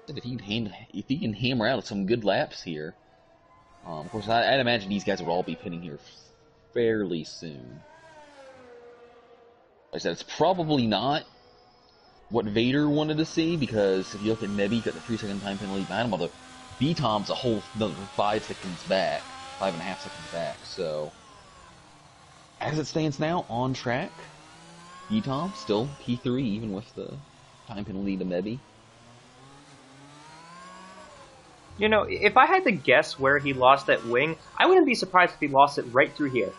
And if he can hammer out some good laps here, of course, I'd imagine these guys would all be pitting here fairly soon. Like I said, it's probably not what Vader wanted to see, because if you look at Mebby, got the 3-second time penalty behind him, although B-Tom's a whole another 5 seconds back, 5.5 seconds back, so as it stands now, on track, B-Tom still P3, even with the time penalty to Mebby. If I had to guess where he lost that wing, I wouldn't be surprised if he lost it right through here,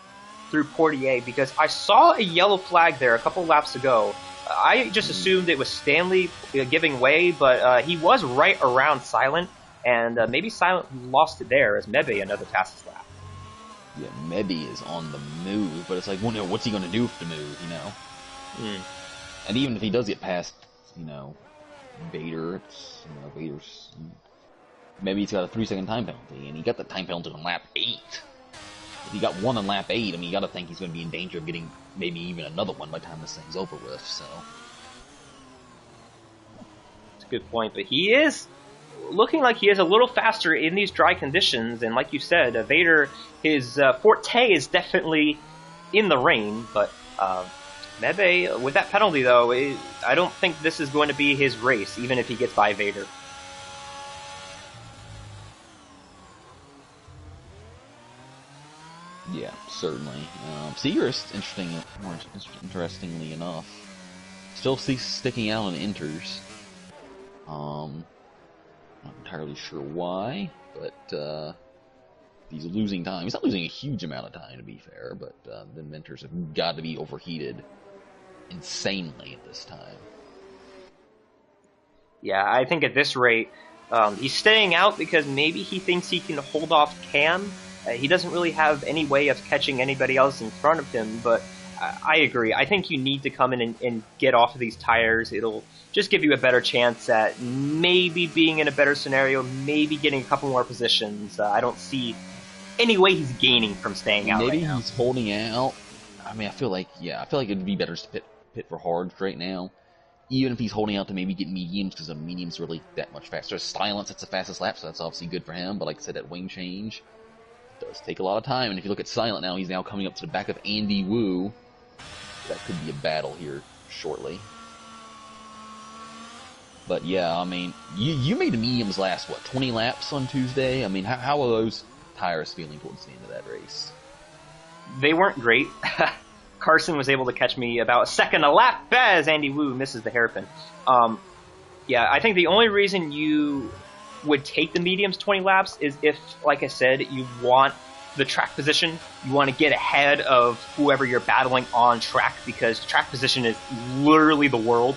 through Portier, because I saw a yellow flag there a couple laps ago. I just assumed it was Stanley giving way, but he was right around Silent, and maybe Silent lost it there as Mebe another fastest lap. Yeah, Mebby is on the move, but it's like, well, what's he going to do with the move, And even if he does get past, Vader, Vader's... Maybe he's got a 3-second time penalty, and he got the time penalty on lap 8. If he got one on lap 8, I mean, you gotta think he's gonna be in danger of getting maybe even another one by the time this thing's over with, so... That's a good point, but he is looking like he is a little faster in these dry conditions, and like you said, Vader, his forte is definitely in the rain, but Mebe, with that penalty though, I don't think this is going to be his race, even if he gets by Vader. Yeah, certainly. Segrist, interestingly enough, still sticking out on inters. Not entirely sure why, but he's losing time. He's not losing a huge amount of time, to be fair, but the mentors have got to be overheated insanely at this time. Yeah, I think at this rate, he's staying out because maybe he thinks he can hold off Cam, He doesn't really have any way of catching anybody else in front of him, but I agree. I think you need to come in and get off of these tires. It'll just give you a better chance at maybe being in a better scenario, maybe getting a couple more positions. I don't see any way he's gaining from staying out Maybe right now. he's holding out. I mean, I feel like it'd be better to pit for hards right now. Even if he's holding out to maybe get mediums, because the medium's really that much faster. Silence, that's the fastest lap, so that's obviously good for him. But like I said, that wing change does take a lot of time. And if you look at Silent now, he's now coming up to the back of Andy Wu. That could be a battle here shortly. But yeah, I mean, you made the mediums last, what, 20 laps on Tuesday? I mean, how are those tires feeling towards the end of that race? They weren't great. Carson was able to catch me about a second a lap as Andy Wu misses the hairpin. Yeah, I think the only reason you would take the mediums 20 laps is if, like I said, you want the track position. You want to get ahead of whoever you're battling on track, because track position is literally the world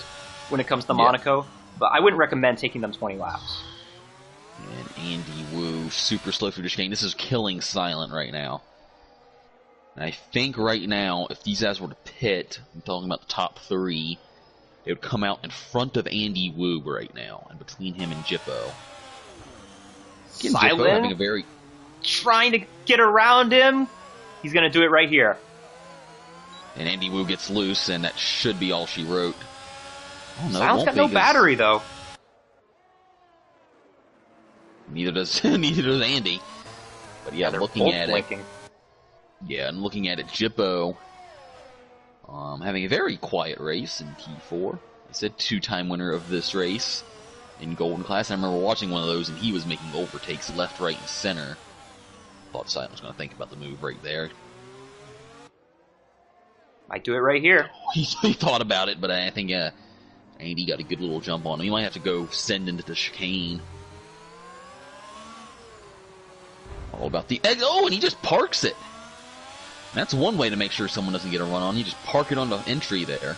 when it comes to Monaco. But I wouldn't recommend taking them 20 laps. And Andy Wu, super slow through the chicane. This is killing Silent right now. And I think right now, if these guys were to pit, I'm talking about the top three, it would come out in front of Andy Wu right now, and between him and Jippo. Again, Silent Jippo having a very... trying to get around him. He's going to do it right here. And Andy Wu gets loose, and that should be all she wrote. Oh, no, Silent's got no battery, though. Neither does Andy. But yeah, looking at blinking. Yeah, and looking at it, Jippo having a very quiet race in T4. I said two-time winner of this race in Golden Class. I remember watching one of those, and he was making overtakes left, right, and center. Thought Silent was going to think about the move right there. Might do it right here. He thought about it, but I think Andy got a good little jump on him. He might have to go send into the chicane. All about the egg. Oh, and he just parks it. That's one way to make sure someone doesn't get a run on. You just park it on the entry there.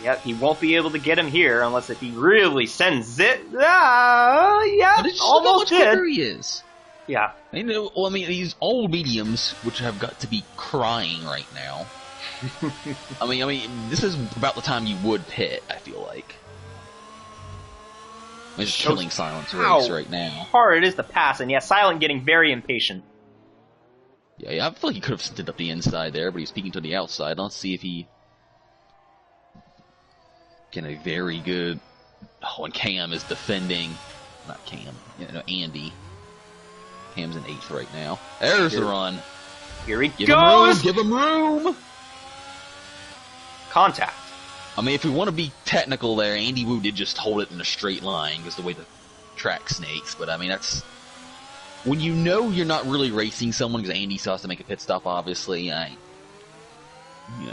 Yep, he won't be able to get him here unless if he really sends it. Yeah, But it's almost just how much did. he is. Yeah. I mean, these old mediums, which have got to be crying right now. I mean, this is about the time you would pit, I feel like. It's just killing Silent's race right now. Hard it is to pass, and yeah, Silent getting very impatient. Yeah, I feel like he could have stood up the inside there, but he's speaking to the outside. Let's see if he can a very good. Oh, and Cam is defending. Not Cam. Andy. Cam's in 8th right now. There's the run. Here he Give goes! Give him room! Contact. I mean, if we want to be technical there, Andy Wu did just hold it in a straight line, because the way the track snakes, but I mean, that's... When you know you're not really racing someone, because Andy still has to make a pit stop, obviously, I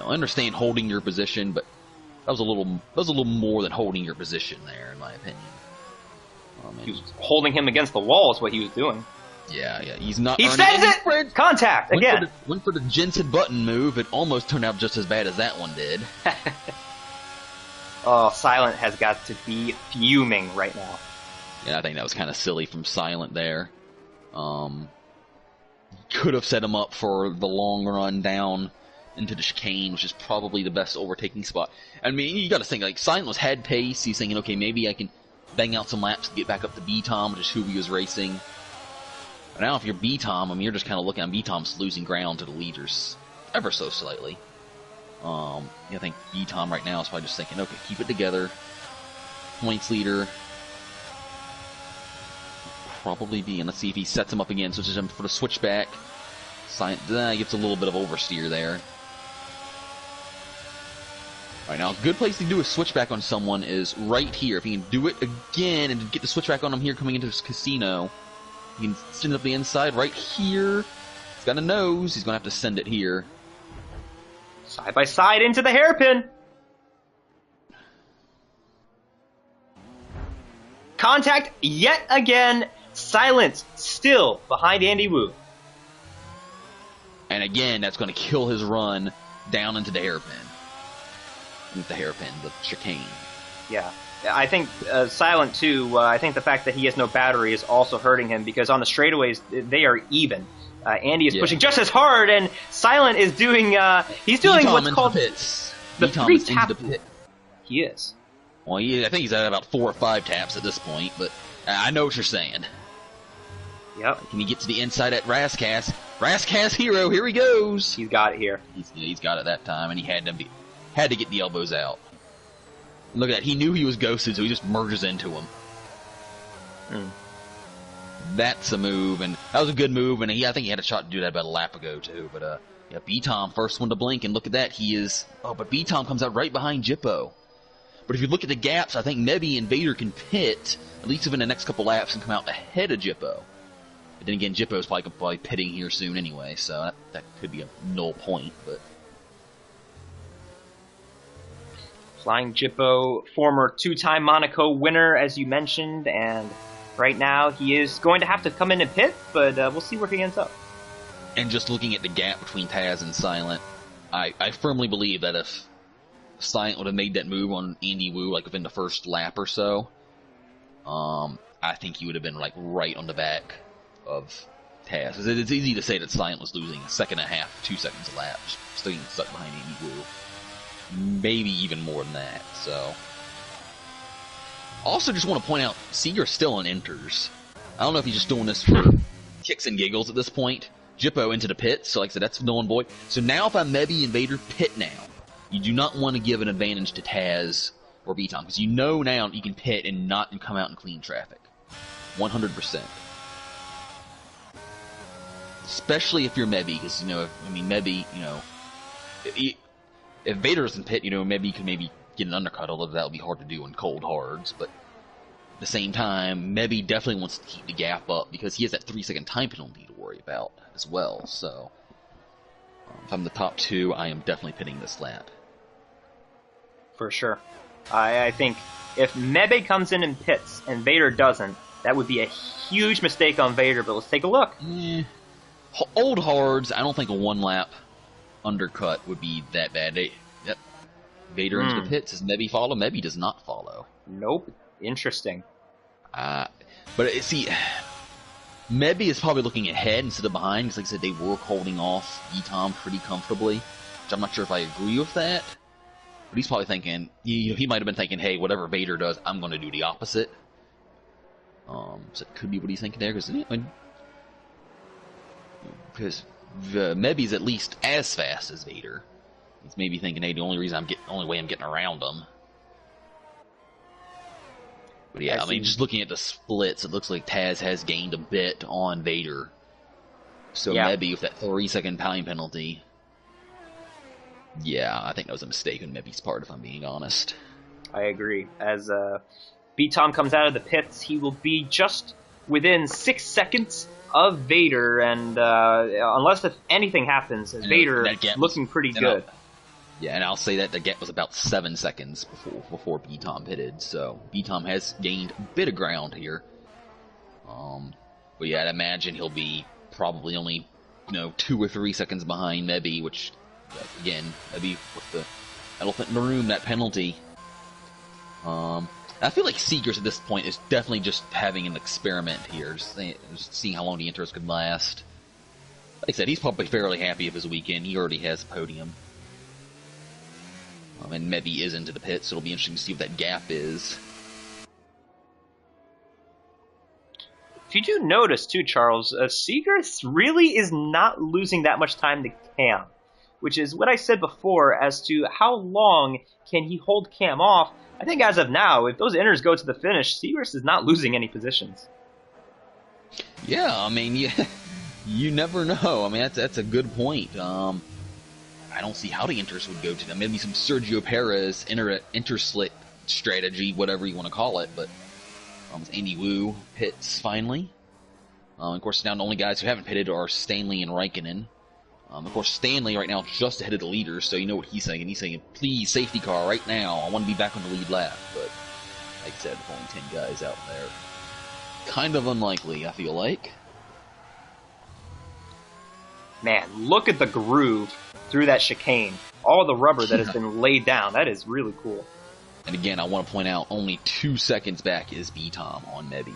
understand holding your position, but that was a little more than holding your position there, in my opinion. He was holding him against the wall is what he was doing. Yeah, he's not. He sends it! Contact, again! Went for the Jensen Button move. It almost turned out just as bad as that one did. Oh, Silent has got to be fuming right now. Yeah, I think that was kind of silly from Silent there. Could have set him up for the long run down into the chicane, which is probably the best overtaking spot. I mean, you got to think, like, Silent was head pace. He's thinking, okay, maybe I can bang out some laps to get back up to B-Tom, which is who he was racing. But now if you're B-Tom, I mean, you're just kind of looking at B-Tom's losing ground to the leaders ever so slightly. I think B-Tom right now is probably just thinking, okay, keep it together. Points leader. Probably be, and let's see if he sets him up again, switches him for the switchback. Gets a little bit of oversteer there. Alright, now a good place to do a switchback on someone is right here. If he can do it again and get the switchback on him here coming into this casino, he can send it up the inside right here. He's got a nose, he's going to have to send it here. Side by side into the hairpin. Contact yet again. Silence still behind Andy Wu. And again, that's going to kill his run down into the hairpin. The chicane. Yeah. I think Silent too. I think the fact that he has no battery is also hurting him because on the straightaways they are even. Andy is pushing just as hard, and Silent is doing. He's doing what's called the three tap. He is. Well, I think he's at about 4 or 5 taps at this point, but I know what you're saying. Yep. Can he get to the inside at Rascas? Rascas hero, here he goes. He's got it here. He's got it that time, and he had to get the elbows out. Look at that. He knew he was ghosted, so he just merges into him. That's a move, and that was a good move, and I think he had a shot to do that about a lap ago, too. But, yeah, B-Tom, first one to blink, and look at that. He is... Oh, but B-Tom comes out right behind Jippo. But if you look at the gaps, I think Mebby and Vader can pit, at least within the next couple laps, and come out ahead of Jippo. But then again, Jippo's probably pitting here soon anyway, so that could be a null point, but... Flying Jippo, former 2-time Monaco winner, as you mentioned, and right now he is going to have to come in and pit, but we'll see where he ends up. And just looking at the gap between Taz and Silent, I firmly believe that if Silent would have made that move on Andy Wu, like within the first lap or so, I think he would have been like right on the back of Taz. It's easy to say that Silent was losing a second and a half, 2 seconds a lap, staying stuck behind Andy Wu. Maybe even more than that, so... Also just want to point out, Seeger's still in inters. I don't know if he's just doing this for kicks and giggles at this point. Jippo into the pit, so like I said, that's null and void. So now if I'm Mebby and Vader, pit now. You do not want to give an advantage to Taz or B-Tom, because you know now you can pit and not come out in clean traffic. 100%. Especially if you're Mebby, because, Mebby, if Vader doesn't pit, maybe you can get an undercut, although that would be hard to do in cold hards, but at the same time, Mebby definitely wants to keep the gap up, because he has that 3-second time penalty to worry about as well, so if I'm the top 2, I am definitely pitting this lap. For sure. I think if Mebby comes in and pits, and Vader doesn't, that would be a huge mistake on Vader, but let's take a look. Old hards, I don't think a 1-lap undercut would be that bad. Yep. Vader into the pits. Does Mebby follow? Mebby does not follow. Nope. Interesting. But see, Mebby is probably looking ahead instead of behind, because like I said, they were holding off B-Tom pretty comfortably, which I'm not sure if I agree with that. But he's probably thinking, he might have been thinking, hey, whatever Vader does, I'm going to do the opposite. So it could be what he's thinking there, because Mebby's at least as fast as Vader. He's maybe thinking, hey, the only way I'm getting around him. But yeah, just looking at the splits, it looks like Taz has gained a bit on Vader. So Mebby with that 3-second time penalty. Yeah, I think that was a mistake on Mebby's part, if I'm being honest. I agree. As B-Tom comes out of the pits, he will be just within 6 seconds of Vader, and unless if anything happens, Vader looking pretty good. And I'll say that the gap was about 7 seconds before B-Tom pitted, so B-Tom has gained a bit of ground here. But yeah, I'd imagine he'll be probably only 2 or 3 seconds behind Mebby, which, again, Mebby with the elephant in the room, that penalty. I feel like Seegers at this point is definitely just having an experiment here, just seeing how long the intros could last. Like I said, he's probably fairly happy with his weekend. He already has a podium. And Mebby is into the pit, so it'll be interesting to see what that gap is. If you do notice, too, Charles, Seegers really is not losing that much time to Cam, which is what I said before as to how long can he hold Cam off. I think as of now, if those inners go to the finish, Seegers is not losing any positions. Yeah, you never know. That's a good point. I don't see how the inters would go to them. Maybe some Sergio Perez interslit strategy, whatever you want to call it, but Andy Wu pits finally. Of course, now the only guys who haven't pitted are Stanley and Raikkonen. Of course, Stanley right now is just ahead of the leaders, so you know what he's saying. He's saying, please, safety car right now. I want to be back on the lead lap. But, like I said, with only 10 guys out there. Kind of unlikely, I feel like. Man, look at the groove through that chicane. All the rubber that has been laid down. That is really cool. And again, I want to point out, only 2 seconds back is B-Tom on Mebby.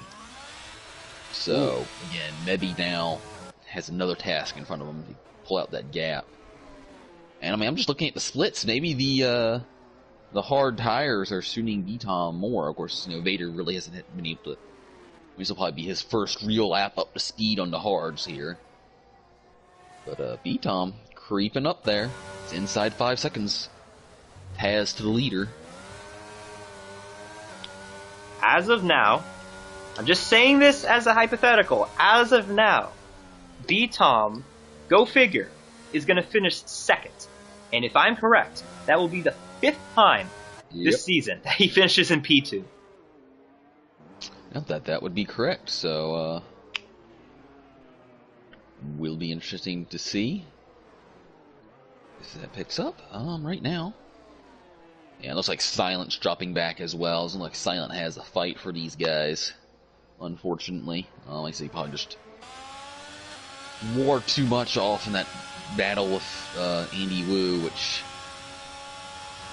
So, again, Mebby now has another task in front of him to pull out that gap. And I mean, I'm just looking at the splits. Maybe the hard tires are suiting B-Tom more. Of course, you know, Vader really hasn't been able to. This will probably be his first real lap up to speed on the hards here. But B-Tom creeping up there. It's inside 5 seconds. Taz to the leader. As of now, I'm just saying this as a hypothetical. As of now, B-Tom, go figure, is going to finish second. And if I'm correct, that will be the 5th time this season that he finishes in P2. Not that would be correct, so will be interesting to see if that picks up right now. Yeah, it looks like Silent's dropping back as well. It doesn't look like Silent has a fight for these guys, unfortunately. Like I say, probably just wore too much off in that battle with Andy Wu, which,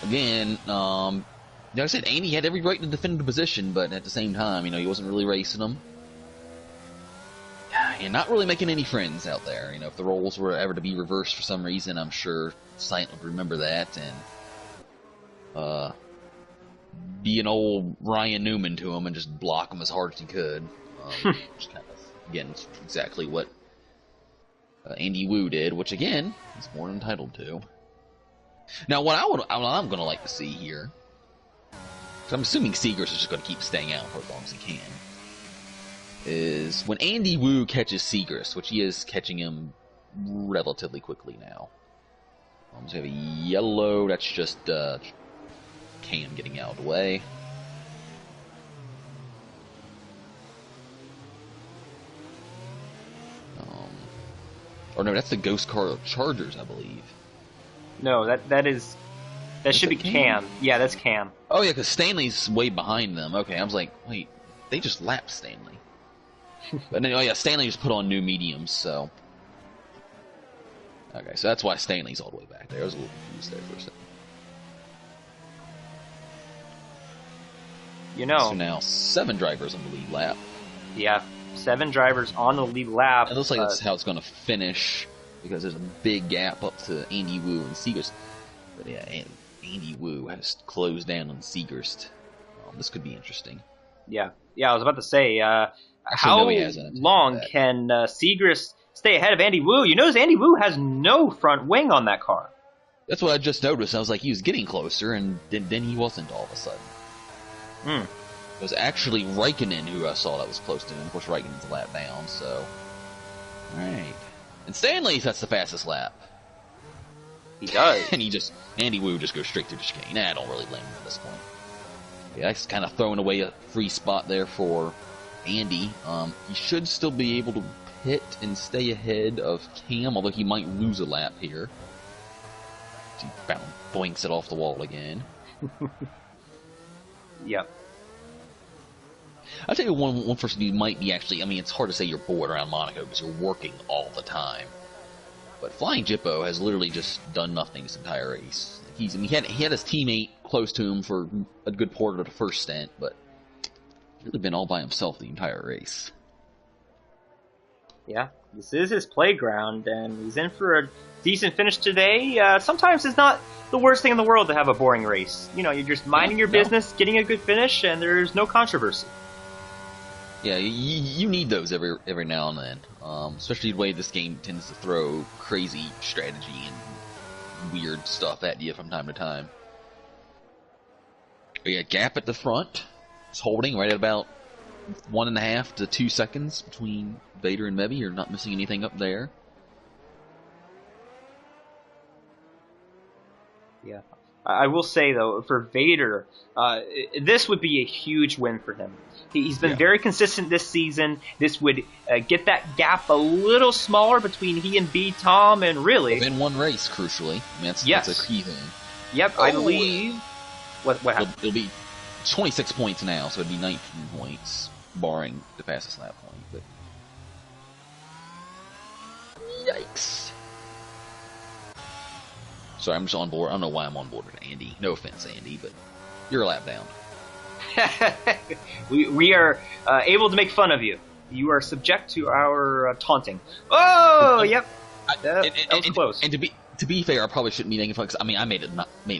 again, like I said, Andy had every right to defend the position, but at the same time, you know, he wasn't really racing them. And not really making any friends out there. You know, if the roles were ever to be reversed for some reason, I'm sure Silent would remember that and be an old Ryan Newman to him and just block him as hard as he could. Which kind of, again, exactly what Andy Wu did, which again, he's more than entitled to. Now, what I'm going to like to see here, because I'm assuming Seegers is just going to keep staying out for as long as he can, is when Andy Wu catches Seegers, which he is catching him relatively quickly now. So we have a yellow, that's just Cam getting out of the way. Or no, that's the Ghost Car Chargers, I believe. No, that should be Cam. Yeah, that's Cam. Oh yeah, because Stanley's way behind them. Okay, I was like, wait, they just lapped Stanley. But then, oh yeah, Stanley just put on new mediums, so. Okay, so that's why Stanley's all the way back there. I was a little confused there for a second. You know. So now 7 drivers on the lead lap. Yeah, 7 drivers on the lead lap. It looks like that's how it's going to finish, because there's a big gap up to Andy Wu and Seegers. But yeah, Andy Wu has closed down on Seegers. This could be interesting. Yeah, I was about to say, how long can Seegers stay ahead of Andy Wu? You notice Andy Wu has no front wing on that car. That's what I just noticed. I was like, he was getting closer, and then he wasn't all of a sudden. It was actually Raikkonen who I saw that was close to him. Of course, Raikkonen's a lap down, so. Alright. And Stanley sets the fastest lap. He does. And Andy Wu just goes straight through the chicane. I don't really blame him at this point. Yeah, he's kind of throwing away a free spot there for Andy. He should still be able to pit and stay ahead of Cam, although he might lose a lap here. He boinks it off the wall again. Yep. I'll tell you one person who might be actually, I mean, it's hard to say you're bored around Monaco because you're working all the time. But Flying Jippo has literally just done nothing this entire race. He had his teammate close to him for a good part of the first stint, but he's really been all by himself the entire race. Yeah, this is his playground, and he's in for a decent finish today. Sometimes it's not the worst thing in the world to have a boring race. You know, you're just minding your business, getting a good finish, and there's no controversy. Yeah, you need those every now and then, especially the way this game tends to throw crazy strategy and weird stuff at you from time to time. We got gap at the front. It's holding right at about 1.5 to 2 seconds between Vader and Mebby. You're not missing anything up there. Yeah. I will say, though, for Vader, this would be a huge win for him. He's been very consistent this season. This would get that gap a little smaller between he and B-Tom, and really... In one race, crucially. I mean, that's a key thing. Yep, I believe... What happened? It'll be 26 points now, so it'd be 19 points, barring the fastest lap point. But yikes. Sorry, I'm just on board. I don't know why I'm on board with Andy. No offense, Andy, but You're a lap down. we are able to make fun of you. You are subject to our taunting. Oh, yep. That was close. And to be fair, I probably shouldn't be making fun. Cause, I mean, I made it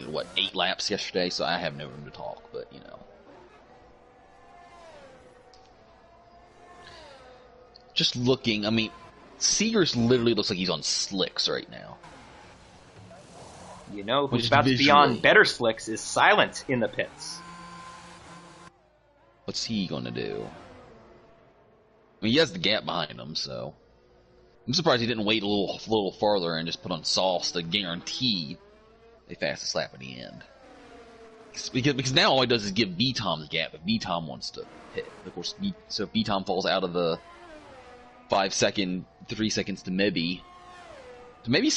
what 8 laps yesterday, so I have no room to talk. But you know, just looking. I mean, Seegers literally looks like he's on slicks right now. You know who's about to be on better slicks is Silent in the pits. What's he gonna do? I mean, he has the gap behind him, so I'm surprised he didn't wait a little farther and just put on sauce to guarantee a fastest lap at the end. Because now all he does is give B-Tom the gap if B-Tom wants to hit. Of course, so if B-Tom falls out of the 5 second, 3 seconds to maybe. Maybe did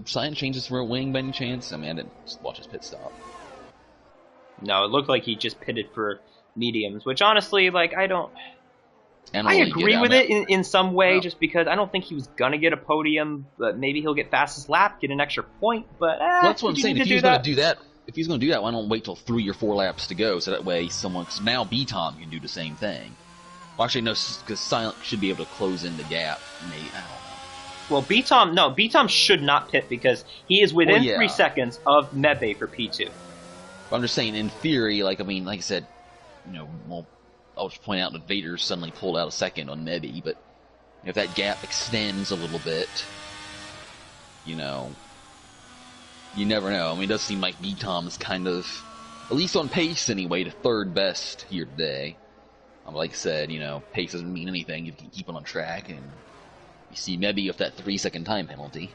Silent change his rear wing by any chance? I mean, I didn't watch his pit stop. No, it looked like he just pitted for mediums, which honestly, like, I agree with it in some way, just because I don't think he was gonna get a podium, but maybe he'll get fastest lap, get an extra point. But that's what I'm saying. If he's gonna do that, why don't wait till 3 or 4 laps to go, so that way because now B-Tom can do the same thing. Well, actually, no, because Silent should be able to close in the gap. Maybe, I don't know. Well, B-Tom should not pit because he is within 3 seconds of Mebe for P2. I'm just saying, in theory, like I said, you know, well, I'll just point out that Vader suddenly pulled out a second on Mebe, but if that gap extends a little bit, you know, you never know. I mean, it does seem like B-Tom is kind of, at least on pace anyway, to 3rd best here today. Like I said, you know, pace doesn't mean anything. You can keep it on track, and you see Mebe with that 3-second time penalty.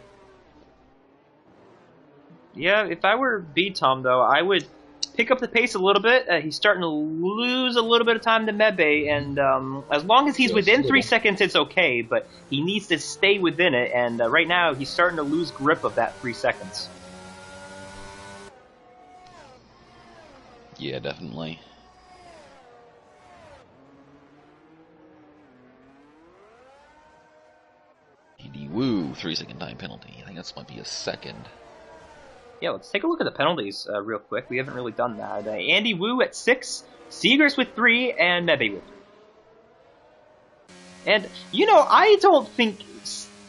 Yeah, if I were B-Tom, though, I would pick up the pace a little bit. He's starting to lose a little bit of time to Mebe, and as long as he's within 3 seconds, it's okay, but he needs to stay within it, and right now he's starting to lose grip of that 3 seconds. Yeah, definitely. Andy Wu, 3-second time penalty. I think that's might be a second. Yeah, let's take a look at the penalties real quick. We haven't really done that. Andy Wu at 6, Seegers with 3, and Mebe with 3. And, you know, I don't think...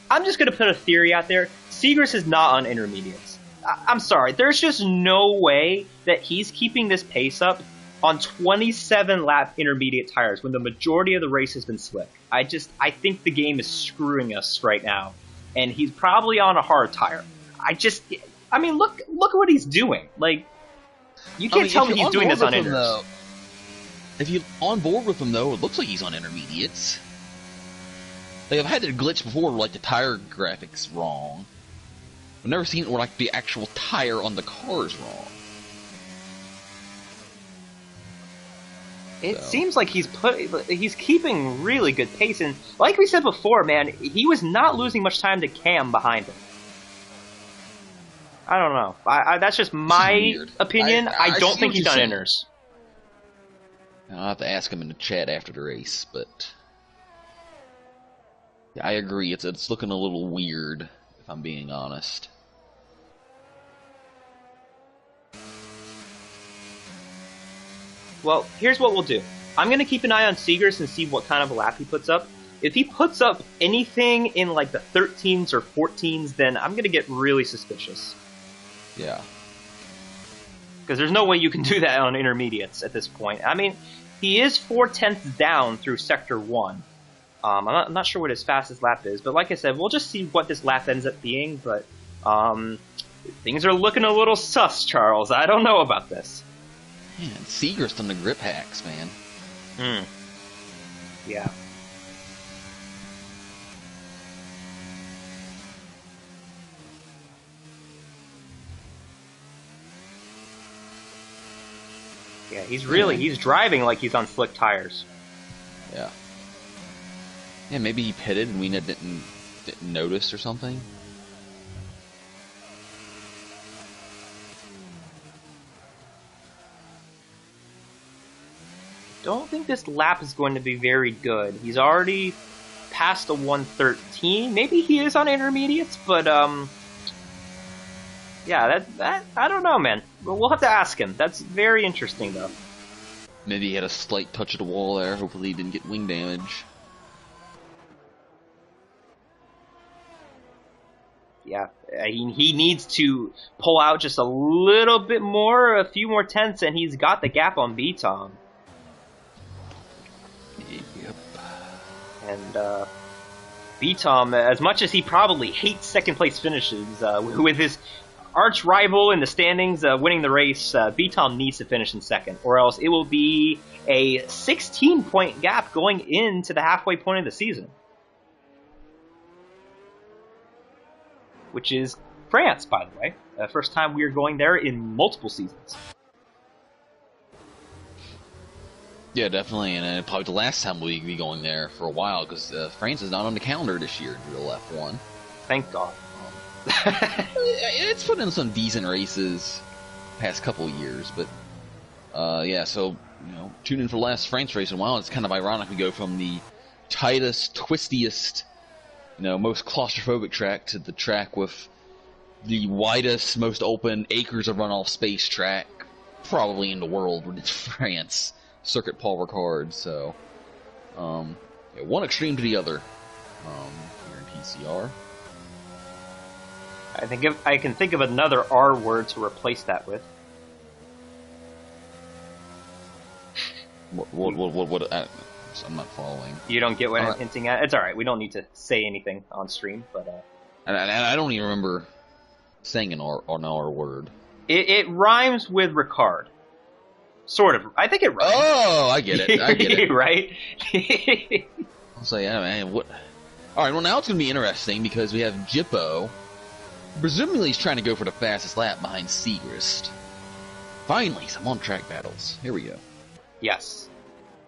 I'm just going to put a theory out there. Seegers is not on intermediates. I'm sorry. There's just no way that he's keeping this pace up on 27-lap intermediate tires when the majority of the race has been slick. I think the game is screwing us right now. And he's probably on a hard tire. I mean, look at what he's doing. Like, you can't tell me he's doing this on inters. If you're on board with him, though, it looks like he's on intermediates. Like, I've had it glitch before where, like, the tire graphics wrong. I've never seen it where, like, the actual tire on the car is wrong. It seems like he's keeping really good pace, and like we said before, man, he was not losing much time to Cam behind him. I don't know. That's just my opinion. I don't think he's done inters. I'll have to ask him in the chat after the race, but yeah, I agree. It's looking a little weird, if I'm being honest. Well, here's what we'll do. I'm going to keep an eye on Seegers and see what kind of a lap he puts up. If he puts up anything in like the 13s or 14s, then I'm going to get really suspicious. Yeah. Because there's no way you can do that on intermediates at this point. I mean, he is 4/10 down through Sector 1. I'm not sure what his fastest lap is, but like I said, we'll just see what this lap ends up being, but things are looking a little sus, Charles. I don't know about this. Man, Seegers done the grip hacks, man. Yeah. Yeah, he's driving like he's on slick tires. Yeah. Yeah, maybe he pitted and we didn't notice or something. Don't think this lap is going to be very good. He's already past the 113. Maybe he is on intermediates, but Yeah, that I don't know, man. We'll have to ask him. That's very interesting, though. Maybe he had a slight touch of the wall there. Hopefully he didn't get wing damage. Yeah, he needs to pull out just a little bit more, a few more tenths, and he's got the gap on B-Tom. Yep. And B-Tom, as much as he probably hates second place finishes, with his arch rival in the standings winning the race, B-Tom needs to finish in second, or else it will be a 16-point gap going into the halfway point of the season. Which is France, by the way. First time we are going there in multiple seasons. Yeah, definitely, and probably the last time we'll be going there for a while, because France is not on the calendar this year to the F1. Thank God. It's put in some decent races past couple of years, but yeah, so, tune in for the last France race in a while. It's kind of ironic we go from the tightest, twistiest, most claustrophobic track to the track with the widest, most open acres of runoff space track probably in the world, when it's France. Circuit Paul Ricard, so yeah, one extreme to the other here in TCR. I can think of another R word to replace that with. What I'm not following. You don't get what I'm hinting at? It's alright, we don't need to say anything on stream, but and I don't even remember saying an R word. It rhymes with Ricard. Sort of. I think it rhymes. Oh, I get it. Right? I'll say, yeah, man, what? Alright, well now it's going to be interesting because we have Jippo. Presumably he's trying to go for the fastest lap behind Segrist. Finally, some on-track battles. Here we go. Yes.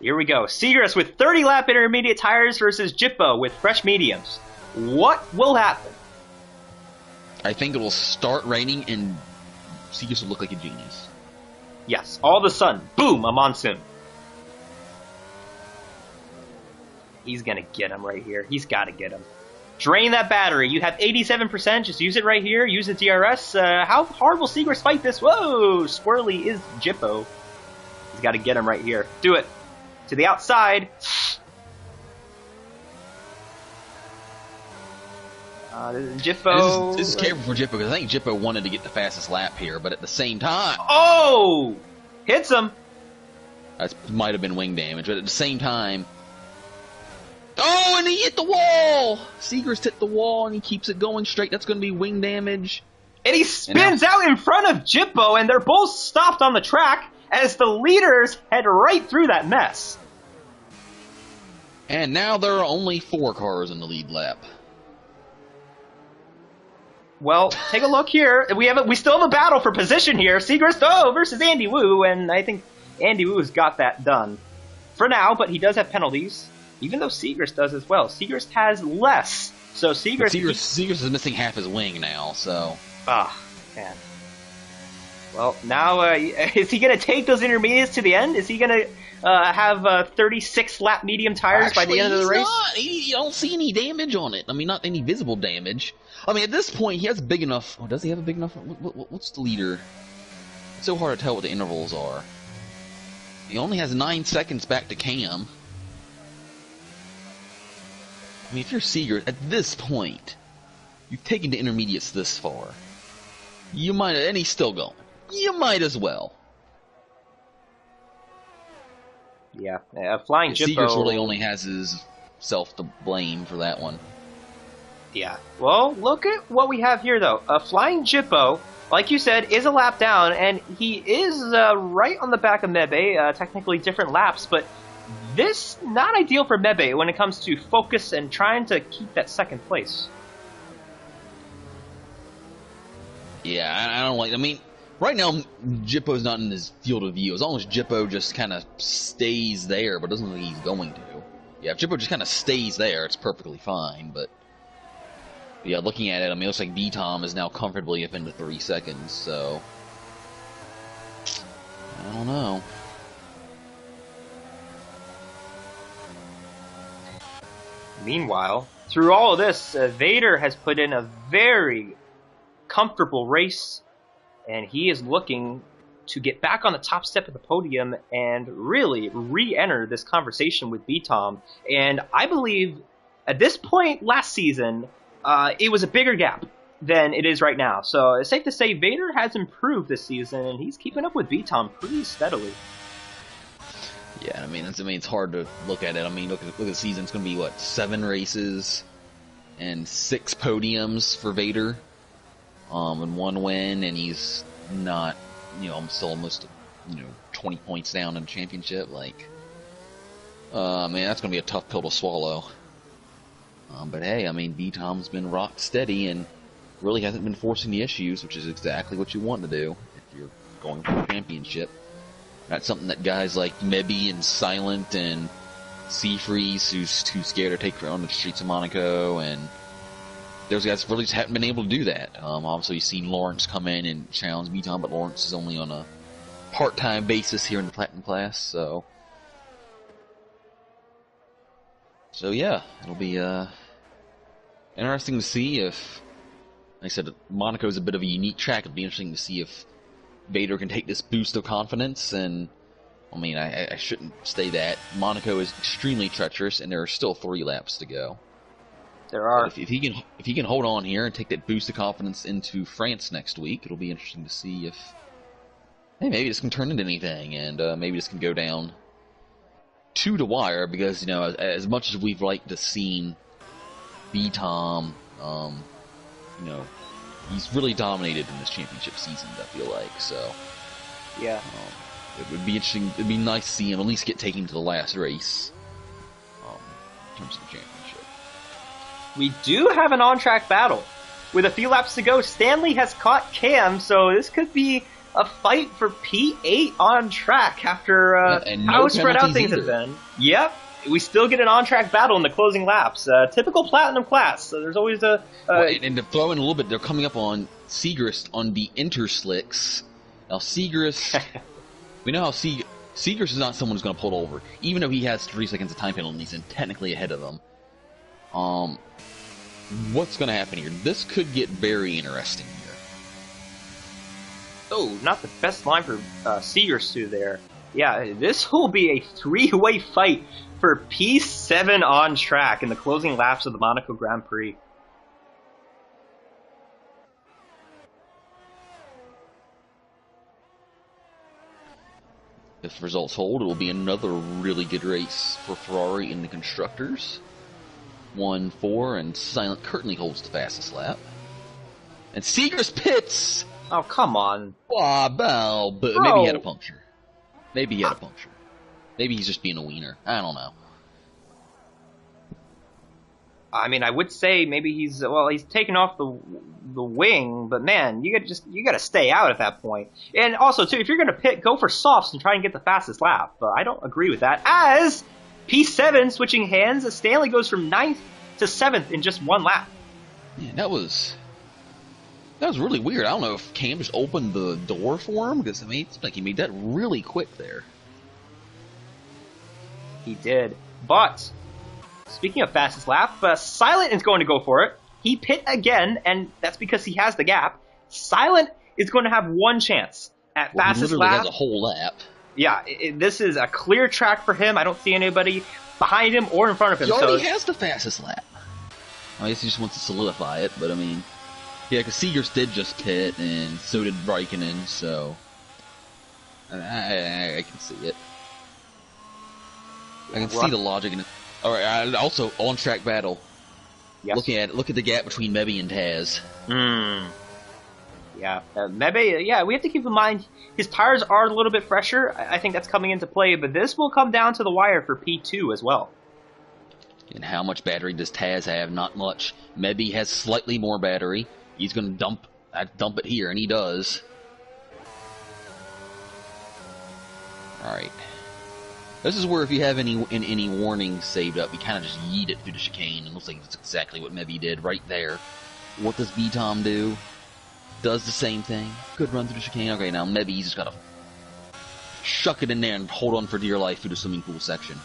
Here we go. Segrist with 30-lap intermediate tires versus Jippo with fresh mediums. What will happen? I think it will start raining and Segrist will look like a genius. Yes, all of a sudden, boom, a monsoon. He's gonna get him right here. He's gotta get him. Drain that battery. You have 87%. Just use it right here. Use the DRS. How hard will Segrist fight this? Whoa! Squirrely is Jippo. He's gotta get him right here. Do it. To the outside. Jippo. This is careful for Jippo because I think Jippo wanted to get the fastest lap here, but at the same time, oh, hits him. That might have been wing damage, but at the same time, oh, and he hit the wall. Segrist hit the wall and he keeps it going straight. That's going to be wing damage. And he spins out in front of Jippo, and they're both stopped on the track as the leaders head right through that mess. And now there are only 4 cars in the lead lap. Well, take a look here. We still have a battle for position here. Segrist versus Andy Wu, and I think Andy Wu's got that done for now. But he does have penalties, even though Segrist does as well. Segrist has less, so Segrist is missing half his wing now. So man. Well, now is he going to take those intermediates to the end? Is he going to have 36 lap medium tires by the end of the race? You don't see any damage on it. I mean, not any visible damage. I mean, at this point, he has big enough... Oh, does he have a big enough... What's the leader? It's so hard to tell what the intervals are. He only has 9 seconds back to Cam. I mean, if you're Segrist, at this point, you've taken the intermediates this far. You might... And he's still going. You might as well. Yeah, Flying Jippo... Segrist really only has his self to blame for that one. Yeah. Well, look at what we have here, though. Flying Jippo, like you said, is a lap down, and he is right on the back of Mebe. Technically different laps, but this not ideal for Mebe when it comes to focus and trying to keep that second place. Yeah, I don't like... I mean, right now, Jippo's not in his field of view. As long as Jippo just kind of stays there, but doesn't look like he's going to. Yeah, if Jippo just kind of stays there, it's perfectly fine, but... Yeah, looking at it, I mean, it looks like B-Tom is now comfortably up into 3 seconds, so... I don't know. Meanwhile, through all of this, Vader has put in a very comfortable race and he is looking to get back on the top step of the podium and really re-enter this conversation with B-Tom. And I believe at this point last season, it was a bigger gap than it is right now. So it's safe to say Vader has improved this season, and he's keeping up with B-Tom pretty steadily. Yeah, I mean, it's hard to look at it. I mean, look at the season. It's going to be, what, 7 races and 6 podiums for Vader, and 1 win, and he's not, I'm still almost, 20 points down in the championship. Like, man, that's going to be a tough pill to swallow. But hey, I mean, B-Tom's been rock steady and really hasn't been forcing the issues, which is exactly what you want to do if you're going for a championship. That's something that guys like Mebby and Silent and Seafreeze, who's too scared to take on the streets of Monaco, and those guys really just haven't been able to do that. Obviously, you've seen Lawrence come in and challenge B-Tom, but Lawrence is only on a part-time basis here in the Platinum class, so yeah, it'll be interesting to see if, like I said, Monaco's a bit of a unique track. It'll be interesting to see if Vader can take this boost of confidence, and I mean, I shouldn't say that. Monaco is extremely treacherous, and there are still 3 laps to go. There are. If he can hold on here and take that boost of confidence into France next week, it'll be interesting to see if, hey, maybe this can turn into anything, and maybe this can go down to the wire. Because as much as we've liked to see B-Tom, he's really dominated in this championship season, I feel like. So, yeah, it would be interesting. It'd be nice to see him at least get taken to the last race in terms of the championship. We do have an on-track battle. With a few laps to go, Stanley has caught Cam, so this could be a fight for P8 on track after how spread out things have been. Yep. We still get an on-track battle in the closing laps. Typical Platinum class, so there's always a... and to throw in a little bit, they're coming up on Segrist on the Interslicks. Now, Segrist... we know how Segrist is not someone who's going to pull over. Even though he has 3 seconds of time penalties and technically ahead of them. What's going to happen here? This could get very interesting here. Oh, not the best line for Segrist through there. Yeah, this will be a 3-way fight for P7 on track in the closing laps of the Monaco Grand Prix. If results hold, it will be another really good race for Ferrari in the Constructors. 1-4, and Silent currently holds the fastest lap. And Segrist pits! Oh, come on. But maybe he had a puncture. Maybe he had a puncture. Maybe he's just being a wiener. I don't know. I mean, I would say maybe he's taken off the wing, but man, you gotta stay out at that point. And also too, if you're gonna pit, go for softs and try and get the fastest lap. But I don't agree with that. As P7 switching hands, Stanley goes from 9th to 7th in just 1 lap. Yeah, that was really weird. I don't know if Cam just opened the door for him, because I mean, it's like he made that really quick there. He did. But speaking of fastest lap, Silent is going to go for it. He pit again, and that's because he has the gap. Silent is going to have 1 chance at fastest he lap. Has a whole lap. Yeah, this is a clear track for him. I don't see anybody behind him or in front of him. He already has the fastest lap. I guess he just wants to solidify it, but I mean, yeah, because Segrist did just pit, and so did Raikkonen, so I can see it. I can see the logic in it. All right, also on-track battle. Yes. Look at the gap between Mebby and Taz. Yeah, Mebby, we have to keep in mind his tires are a little bit fresher. I think that's coming into play, but this will come down to the wire for P2 as well. And how much battery does Taz have? Not much. Mebby has slightly more battery. He's going to dump it here, and he does. Alright. This is where if you have any warnings saved up, you kind of just yeet it through the chicane. It looks like that's exactly what Mebby did right there. What does B-Tom do? Does the same thing. Good run through the chicane. Okay, now Mebby's just got to shuck it in there and hold on for dear life through the swimming pool section.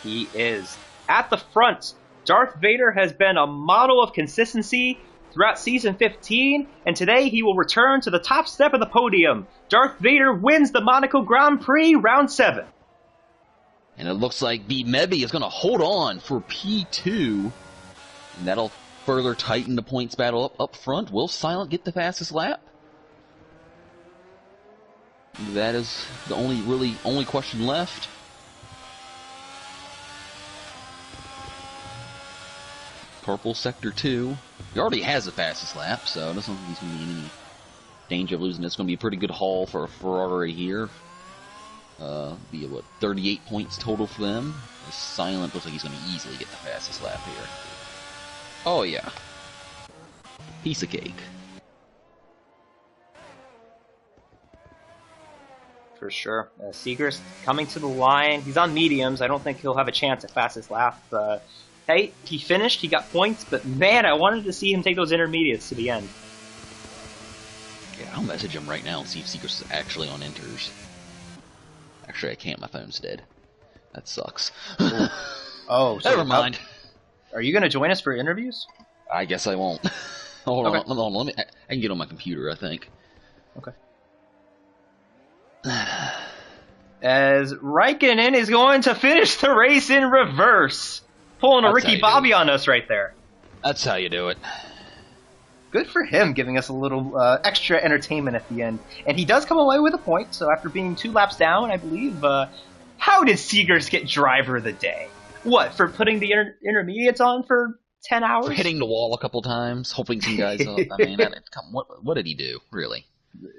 He is. At the front, Darth Vader has been a model of consistency throughout Season 15, and today he will return to the top step of the podium. Darth Vader wins the Monaco Grand Prix Round 7. And it looks like B. Mebby is going to hold on for P2, and that'll further tighten the points battle up front. Will Silent get the fastest lap? That is the only question left. Purple Sector 2. He already has the fastest lap, so it doesn't think he's going to be in any danger of losing. It's going to be a pretty good haul for a Ferrari here. Be 38 points total for them. Silent looks like he's going to easily get the fastest lap here. Oh yeah. Piece of cake. For sure. Seeger's coming to the line. He's on mediums. I don't think he'll have a chance at fastest lap. Hey, he finished. He got points. But man, I wanted to see him take those intermediates to the end. Yeah, I'll message him right now and see if Seeger's actually on enters. Actually, I can't. My phone's dead. That sucks. Oh, so never mind. Are you going to join us for interviews? I guess I won't. Hold on. Let me. I can get on my computer, I think. Okay. As Raikkonen is going to finish the race in reverse. Pulling a Ricky Bobby on us right there. That's how you do it. Good for him, giving us a little extra entertainment at the end. And he does come away with a point, so after being 2 laps down, I believe, how did Seegers get driver of the day? What, for putting the intermediates on for 10 hours? For hitting the wall a couple times, hoping some guys up. I mean, what did he do, really?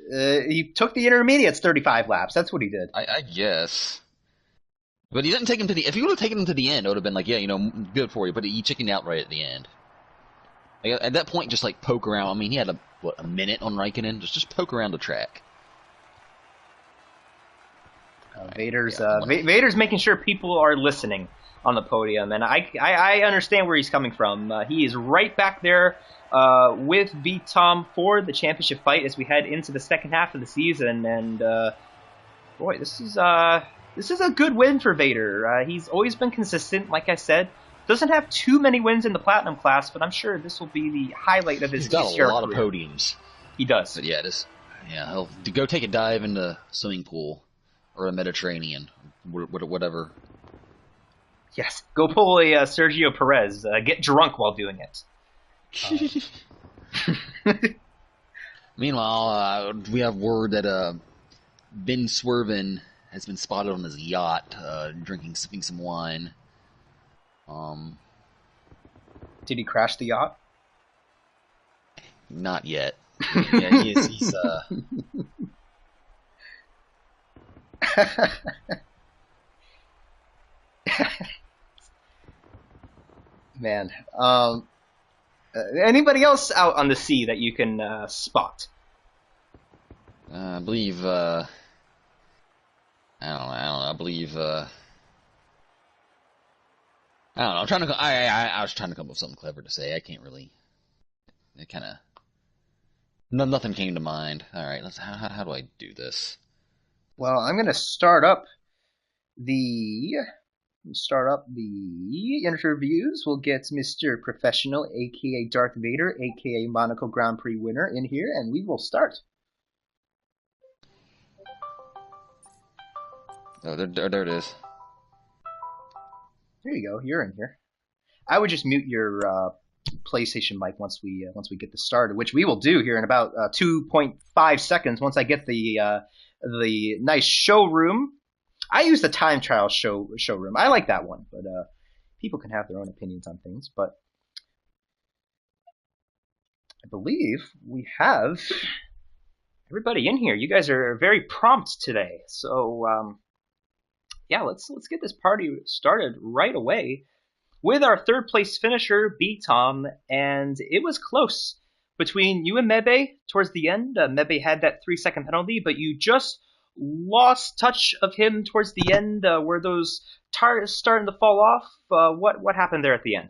He took the intermediates 35 laps. That's what he did. I guess. But he didn't take him to the... If he would have taken him to the end, it would have been like, yeah, good for you. But he chickened out right at the end. Like, at that point, just like poke around. I mean, he had a minute on Raikkonen. Just poke around the track. Vader's making sure people are listening on the podium, and I understand where he's coming from. He is right back there with V-Tom for the championship fight as we head into the second half of the season. And boy, this is a good win for Vader. He's always been consistent, like I said. Doesn't have too many wins in the Platinum class, but I'm sure this will be the highlight of his TCR career. He's got a lot career. of podiums. He does. But yeah, he'll go take a dive in the swimming pool or the Mediterranean, whatever. Yes, go pull a Sergio Perez. Get drunk while doing it. Meanwhile, we have word that Ben Swerven has been spotted on his yacht, sipping some wine. Did he crash the yacht? Not yet. Yeah, he's Man. Anybody else out on the sea that you can spot? I believe, I don't know, I believe, I don't know, I was trying to come up with something clever to say. I can't really, it kind of, nothing came to mind. Alright, how do I do this? Well, I'm going to start up the interviews. We'll get Mr. Professional, aka Darth Vader, aka Monaco Grand Prix winner, in here, and we will start. Oh, there it is. There you go. You're in here. I would just mute your PlayStation mic once we get this started, which we will do here in about 2.5 seconds. Once I get the nice showroom. I use the time trial showroom. I like that one, but people can have their own opinions on things. But I believe we have everybody in here. You guys are very prompt today, so yeah, let's get this party started right away with our third place finisher, B-Tom, and it was close between you and Mebe towards the end. Mebe had that 3-second penalty, but you just lost touch of him towards the end. Were those tires starting to fall off? What happened there at the end?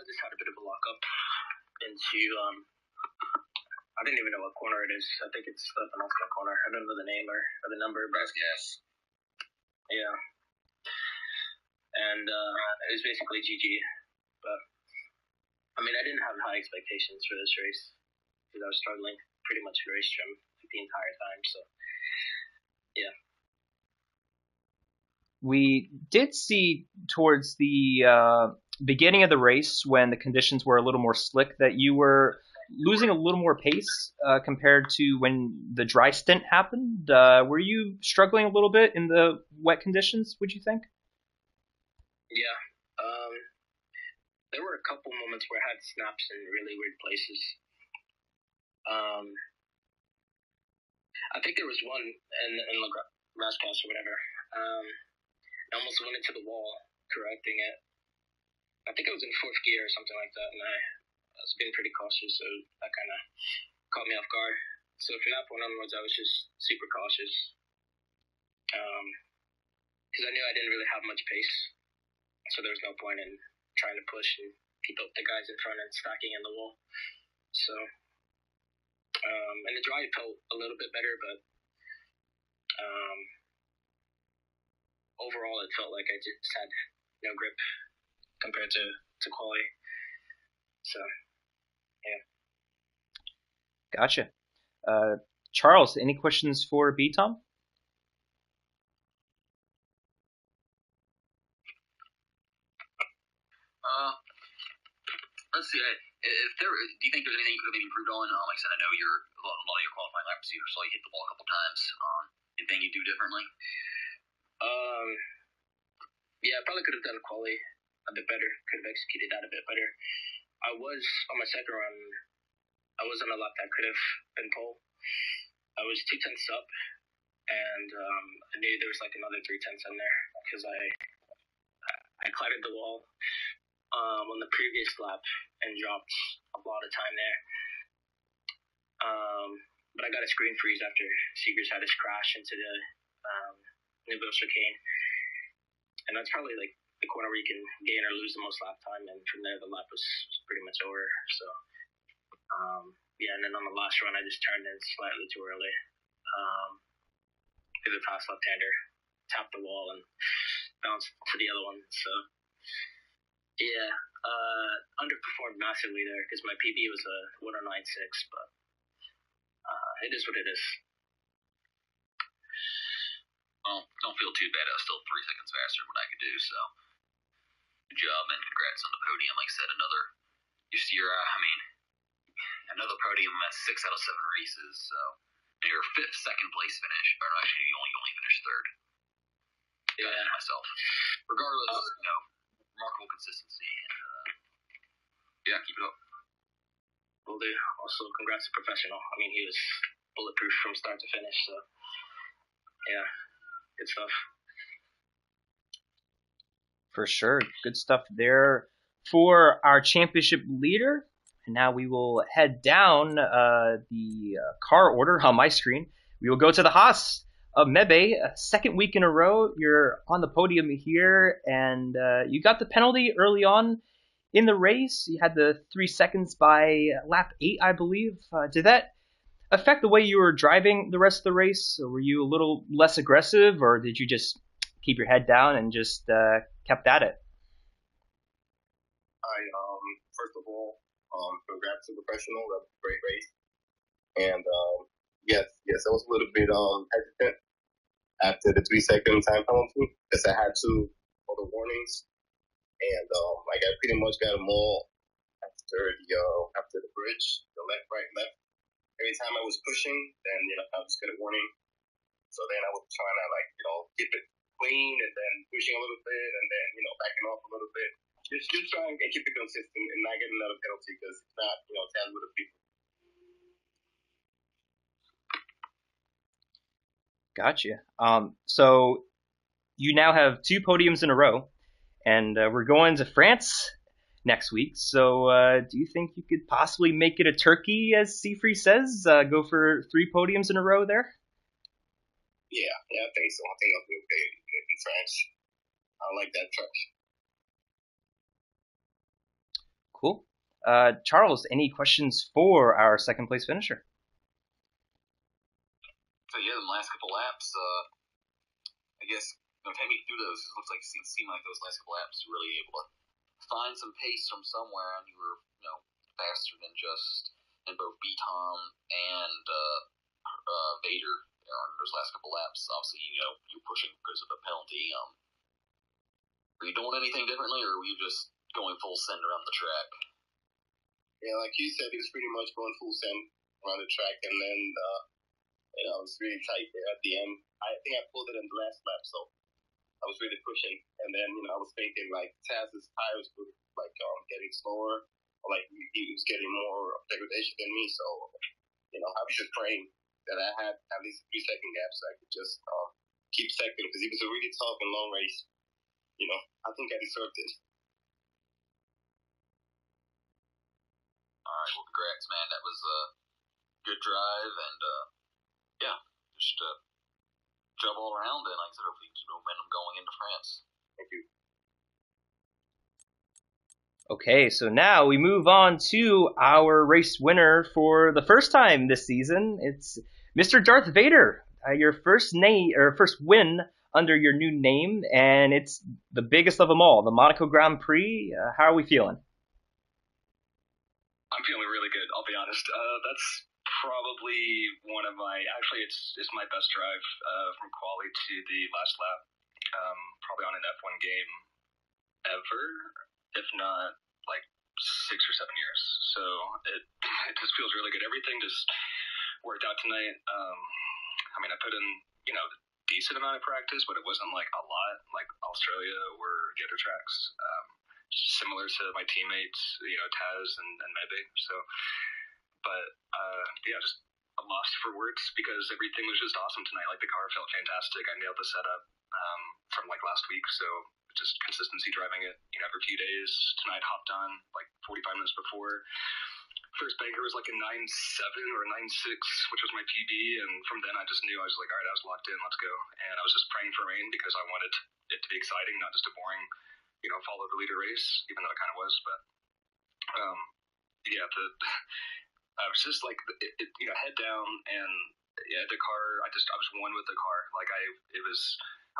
Just had a bit of a lockup into I didn't even know what corner it is. I think it's the Monaco corner. I don't know the name or the number, but yes. Yeah. And it was basically GG. But I mean, high expectations for this race because I was struggling pretty much in race trim the entire time. So, yeah. We did see towards the beginning of the race when the conditions were a little more slick that you were losing a little more pace compared to when the dry stint happened. Were you struggling a little bit in the wet conditions, would you think? Yeah. There were a couple moments where I had snaps in really weird places. I think there was one in the Rascals or whatever. I almost went into the wall correcting it. I think I was in fourth gear or something like that, and I was being pretty cautious, so that kind of caught me off guard. So from that point onwards, I was just super cautious because I knew I didn't really have much pace, so there was no point in trying to push and keep up the guys in front and stacking in the wall. So, and the dry felt a little bit better, but overall it felt like I just had no grip compared to quality. So, yeah. Gotcha. Charles, any questions for B Tom? Let's see. Do you think there's anything you could have maybe improved on? Like I said, I know a lot of your qualifying laps, you saw you hit the ball a couple times. Anything you do differently? Yeah, I probably could have done quality a bit better. Could have executed that a bit better. I was on my second run. I was on a lap that could have been pole. I was 2/10 up, and I knew there was like another 3/10 in there because I clattered the wall on the previous lap and dropped a lot of time there. But I got a screen freeze after Seegers had his crash into the Newville chicane, and that's probably like the corner where you can gain or lose the most lap time, and from there the lap was pretty much over. So yeah, and then on the last run I just turned in slightly too early. Hit the fast left-hander, tapped the wall, and bounced to the other one. So yeah, underperformed massively there because my PB was a 109.6, but it is what it is. Well, don't feel too bad. I was still 3 seconds faster than what I could do, so good job and congrats on the podium. Like I said, another podium at 6 out of 7 races, so your fifth second place finish, or no, actually you only finished third. Yeah, myself. Regardless, remarkable consistency. And, yeah, keep it up. Will do. Also, congrats to Professional. I mean, he was bulletproof from start to finish, so yeah, good stuff. For sure. Good stuff there for our championship leader. And now we will head down the car order on my screen. We will go to the Haas of Mebe. Second week in a row, you're on the podium here, and you got the penalty early on in the race. You had the 3 seconds by lap 8, I believe. Did that affect the way you were driving the rest of the race? Or were you a little less aggressive, or did you just keep your head down and just kept at it? First of all, congrats to Professional. That was a great race. And yes, I was a little bit hesitant after the 3 second time penalty because I had two other warnings, and I pretty much got them all after the bridge, the left, right, left. Every time I was pushing, then I was get a warning. So then I was trying to keep it clean and then pushing a little bit and then backing off a little bit. Just try and keep it consistent and not get another penalty because it's not ten with the people. Gotcha. So you now have 2 podiums in a row, and we're going to France next week. So do you think you could possibly make it a turkey, as Seafree says? Go for 3 podiums in a row there? Yeah, I think so. I think I'll be okay in France. I like that truck. Cool. Charles, any questions for our second place finisher? So yeah, the last couple laps, I guess, take me through those. It looks like it seemed like those last couple laps you were really able to find some pace from somewhere, and you were, faster than just in both B-Tom and Vader on those last couple laps. Obviously, you're pushing because of the penalty. Were you doing anything differently, or were you just going full send around the track? Yeah, like you said, he was pretty much going full send around the track, and then it was really tight there at the end. I think I pulled it in the last lap, so I was really pushing. And then, I was thinking, like, Taz's tires were, like, getting slower, or, like, he was getting more degradation than me, so, I was just praying that I had at least a 3-second gap so I could just keep second, because it was a really tough and long race. I think I deserved it. All right, well, congrats, man. That was a good drive, and yeah, just job all around, and like I said, hopefully keep momentum going into France. Thank you. Okay, so now we move on to our race winner for the first time this season. It's Mr. Darth Vader, your first win under your new name, and it's the biggest of them all, the Monaco Grand Prix. How are we feeling? I'm feeling really good, I'll be honest. That's probably one of it's my best drive from quali to the last lap. Probably on an F1 game ever, if not like 6 or 7 years. So it just feels really good. Everything just worked out tonight. I put in, a decent amount of practice, but it wasn't like a lot, like Australia or the other tracks. Similar to my teammates, Taz and Mebe. So, but just I'm lost for words because everything was just awesome tonight. Like the car felt fantastic. I nailed the setup from like last week. So just consistency driving it, every few days. Tonight hopped on like 45 minutes before. First banker was like a 9.7 or a 9.6, which was my PB, and from then I just knew I was like, all right, I was locked in, let's go. And I was just praying for rain because I wanted it to be exciting, not just a boring, follow the leader race, even though it kind of was. But I was just like, head down, and the car. I was one with the car. Like I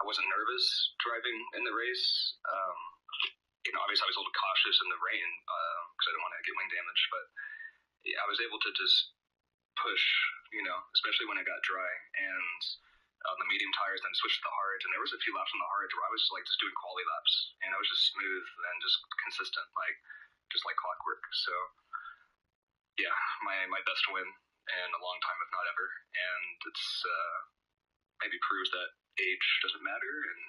wasn't nervous driving in the race. Obviously I was a little cautious in the rain because I didn't want to get wing damage, but I was able to just push, especially when it got dry, and on the medium tires, then switched to the hard. And there was a few laps on the hard where I was just doing quality laps, and I was just smooth and just consistent, just like clockwork. So yeah, my best win in a long time, if not ever, and it's maybe proves that age doesn't matter, and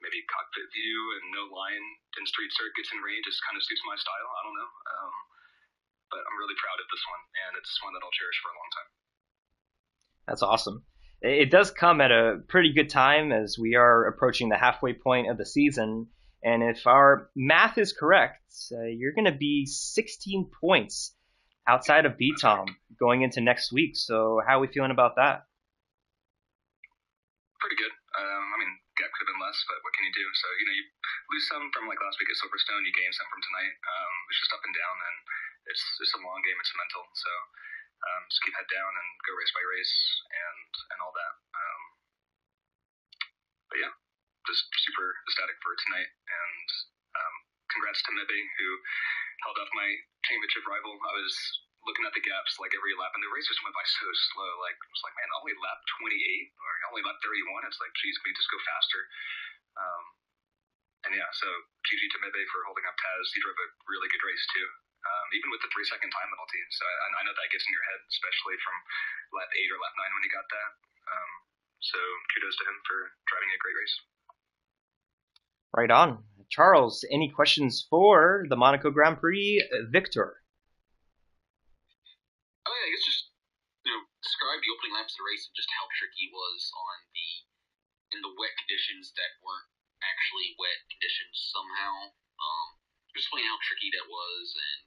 maybe cockpit view and no line in street circuits and rain just kind of suits my style. I don't know. But I'm really proud of this one, and it's one that I'll cherish for a long time. That's awesome. It does come at a pretty good time as we are approaching the halfway point of the season. And if our math is correct, you're going to be 16 points outside of B-Tom going into next week. So how are we feeling about that? Pretty good. Gap could have been less, but what can you do? So, you lose some from like last week at Silverstone, you gain some from tonight. It's just up and down, and it's a long game. It's mental. So just keep head down and go race by race and all that. But yeah, just super ecstatic for tonight, and congrats to Mebe who held off my championship rival. I was looking at the gaps like every lap, and the race just went by so slow. Like it was like, man, only lap 28 or only lap 31. It's like, geez, we just go faster. And yeah, so GG to Mebe for holding up Taz. He drove a really good race too, even with the 3-second time penalty. So I know that gets in your head, especially from lap 8 or lap 9 when he got that. So kudos to him for driving a great race. Right on. Charles, any questions for the Monaco Grand Prix victor? I guess just describe the opening laps of the race and just how tricky it was in the wet conditions that weren't actually wet conditions somehow. Just explain how tricky that was, and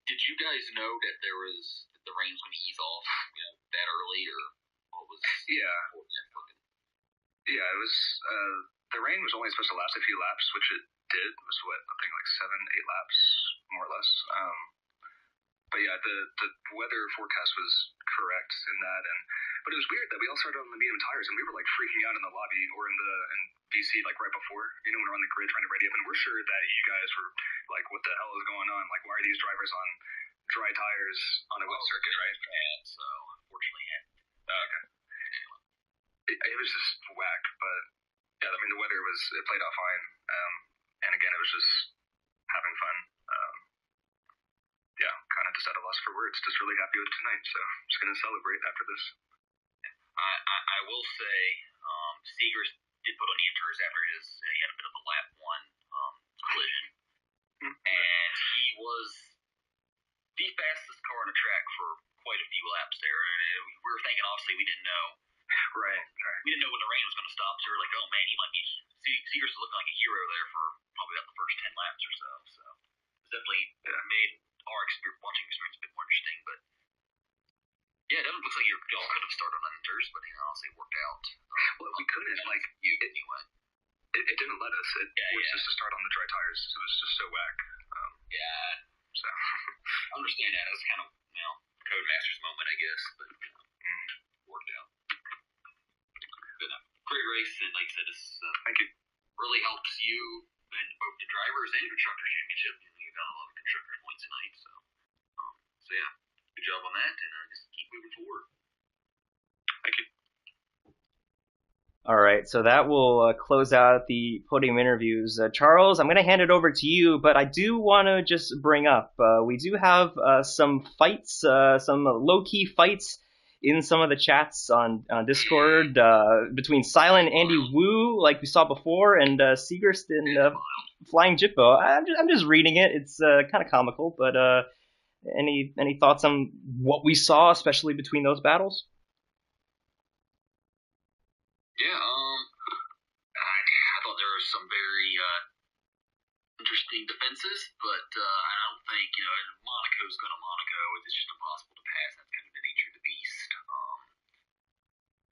did you guys know that the rain was going to ease off, that early, or what was? Yeah. It was. The rain was only supposed to last a few laps, which it did. It was I think like 7-8 laps, more or less. But yeah, the weather forecast was correct in that, but it was weird that we all started on the medium tires and we were like freaking out in the lobby or in BC like right before, when we're on the grid trying to ready up, and we're sure that you guys were like, what the hell is going on? Like, why are these drivers on dry tires on a wet circuit, right? So unfortunately, Okay. It was just whack, but yeah, I mean the weather it played out fine, and again it was just having fun. Yeah, kind of just at a loss for words. Just really happy with tonight, so I'm just gonna celebrate after this. I will say, Seegers did put on the inters after he had a bit of a lap one collision, and he was the fastest car on the track for quite a few laps there. We were thinking, obviously, we didn't know. Right. We didn't know when the rain was going to stop, so we were like, oh man, he might be. Seegers was looking like a hero there for probably about the first 10 laps or so. So it definitely made our watching experience a bit more interesting. But yeah, it looks like y'all could have started on inters, but honestly, it worked out. Well, we couldn't. Like anyway. It didn't let us. It was just to start on the dry tires. It was just so whack. So I understand that. It's kind of Codemasters moment, I guess, but worked out. But great race, and like I said, this thank you. Really helps you in both the drivers and constructors championship. You got a lot of constructors points tonight, so yeah, good job on that, and just keep moving forward. Thank you. All right, so that will close out the podium interviews. Charles, I'm going to hand it over to you, but I do want to just bring up, we do have some fights, some low-key fights in some of the chats on Discord between Silent Andy Wu, like we saw before, and Seagrist and Flying Jippo. I'm just reading it. It's kind of comical, but any thoughts on what we saw, especially between those battles? Yeah, I thought there were some very interesting defenses, but I don't think, Monaco's going to Monaco. It's just impossible to pass. That's kind of the nature of the beast.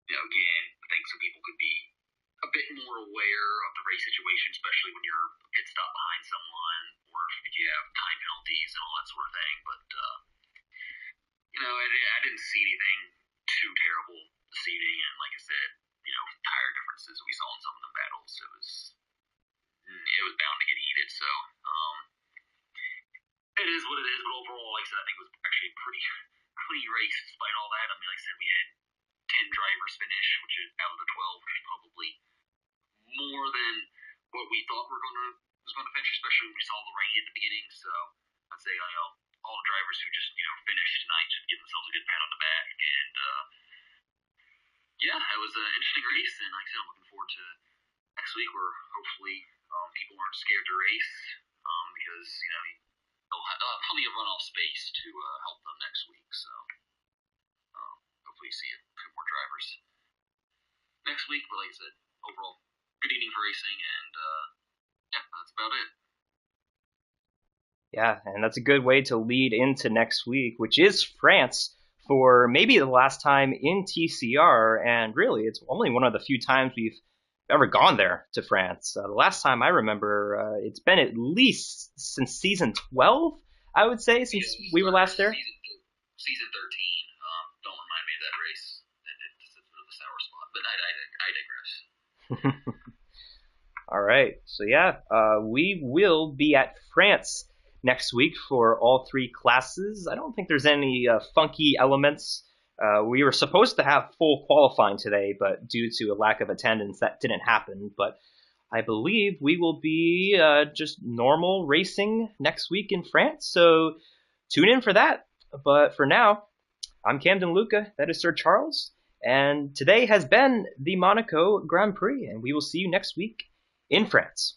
Again, I think some people could be a bit more aware of the race situation, especially when you're a pit stop behind someone, or if you have time penalties and all that sort of thing. But, I didn't see anything too terrible this evening, and like I said, tire differences we saw in some of the battles, it was bound to get heated. So it is what it is. But overall, like I said, I think it was actually a pretty clean race despite all that. I mean, like I said, we had 10 drivers finish, which is out of the 12, which is probably more than what we thought was going to finish, especially when we saw the rain at the beginning. So I'd say all the drivers who just finished tonight should give themselves a good pat on the back. And yeah, it was an interesting race, and like I said, I'm looking forward to next week where hopefully people aren't scared to race because they'll have plenty of runoff space to help them next week. So hopefully see a few more drivers next week. But like I said, overall, good evening for racing, and yeah, that's about it. Yeah, and that's a good way to lead into next week, which is France for maybe the last time in TCR, and really it's only one of the few times we've ever gone there to France. The last time I remember, it's been at least since season 12, I would say, since we were last there. Season 13. Don't remind me of that race. It's a bit of a sour spot, but I digress. All right, so yeah, we will be at France next week for all three classes. I don't think there's any funky elements. We were supposed to have full qualifying today, but due to a lack of attendance, that didn't happen. But I believe we will be just normal racing next week in France, so tune in for that. But for now, I'm Camden Luca, that is Sir Charles, and today has been the Monaco Grand Prix, and we will see you next week in France.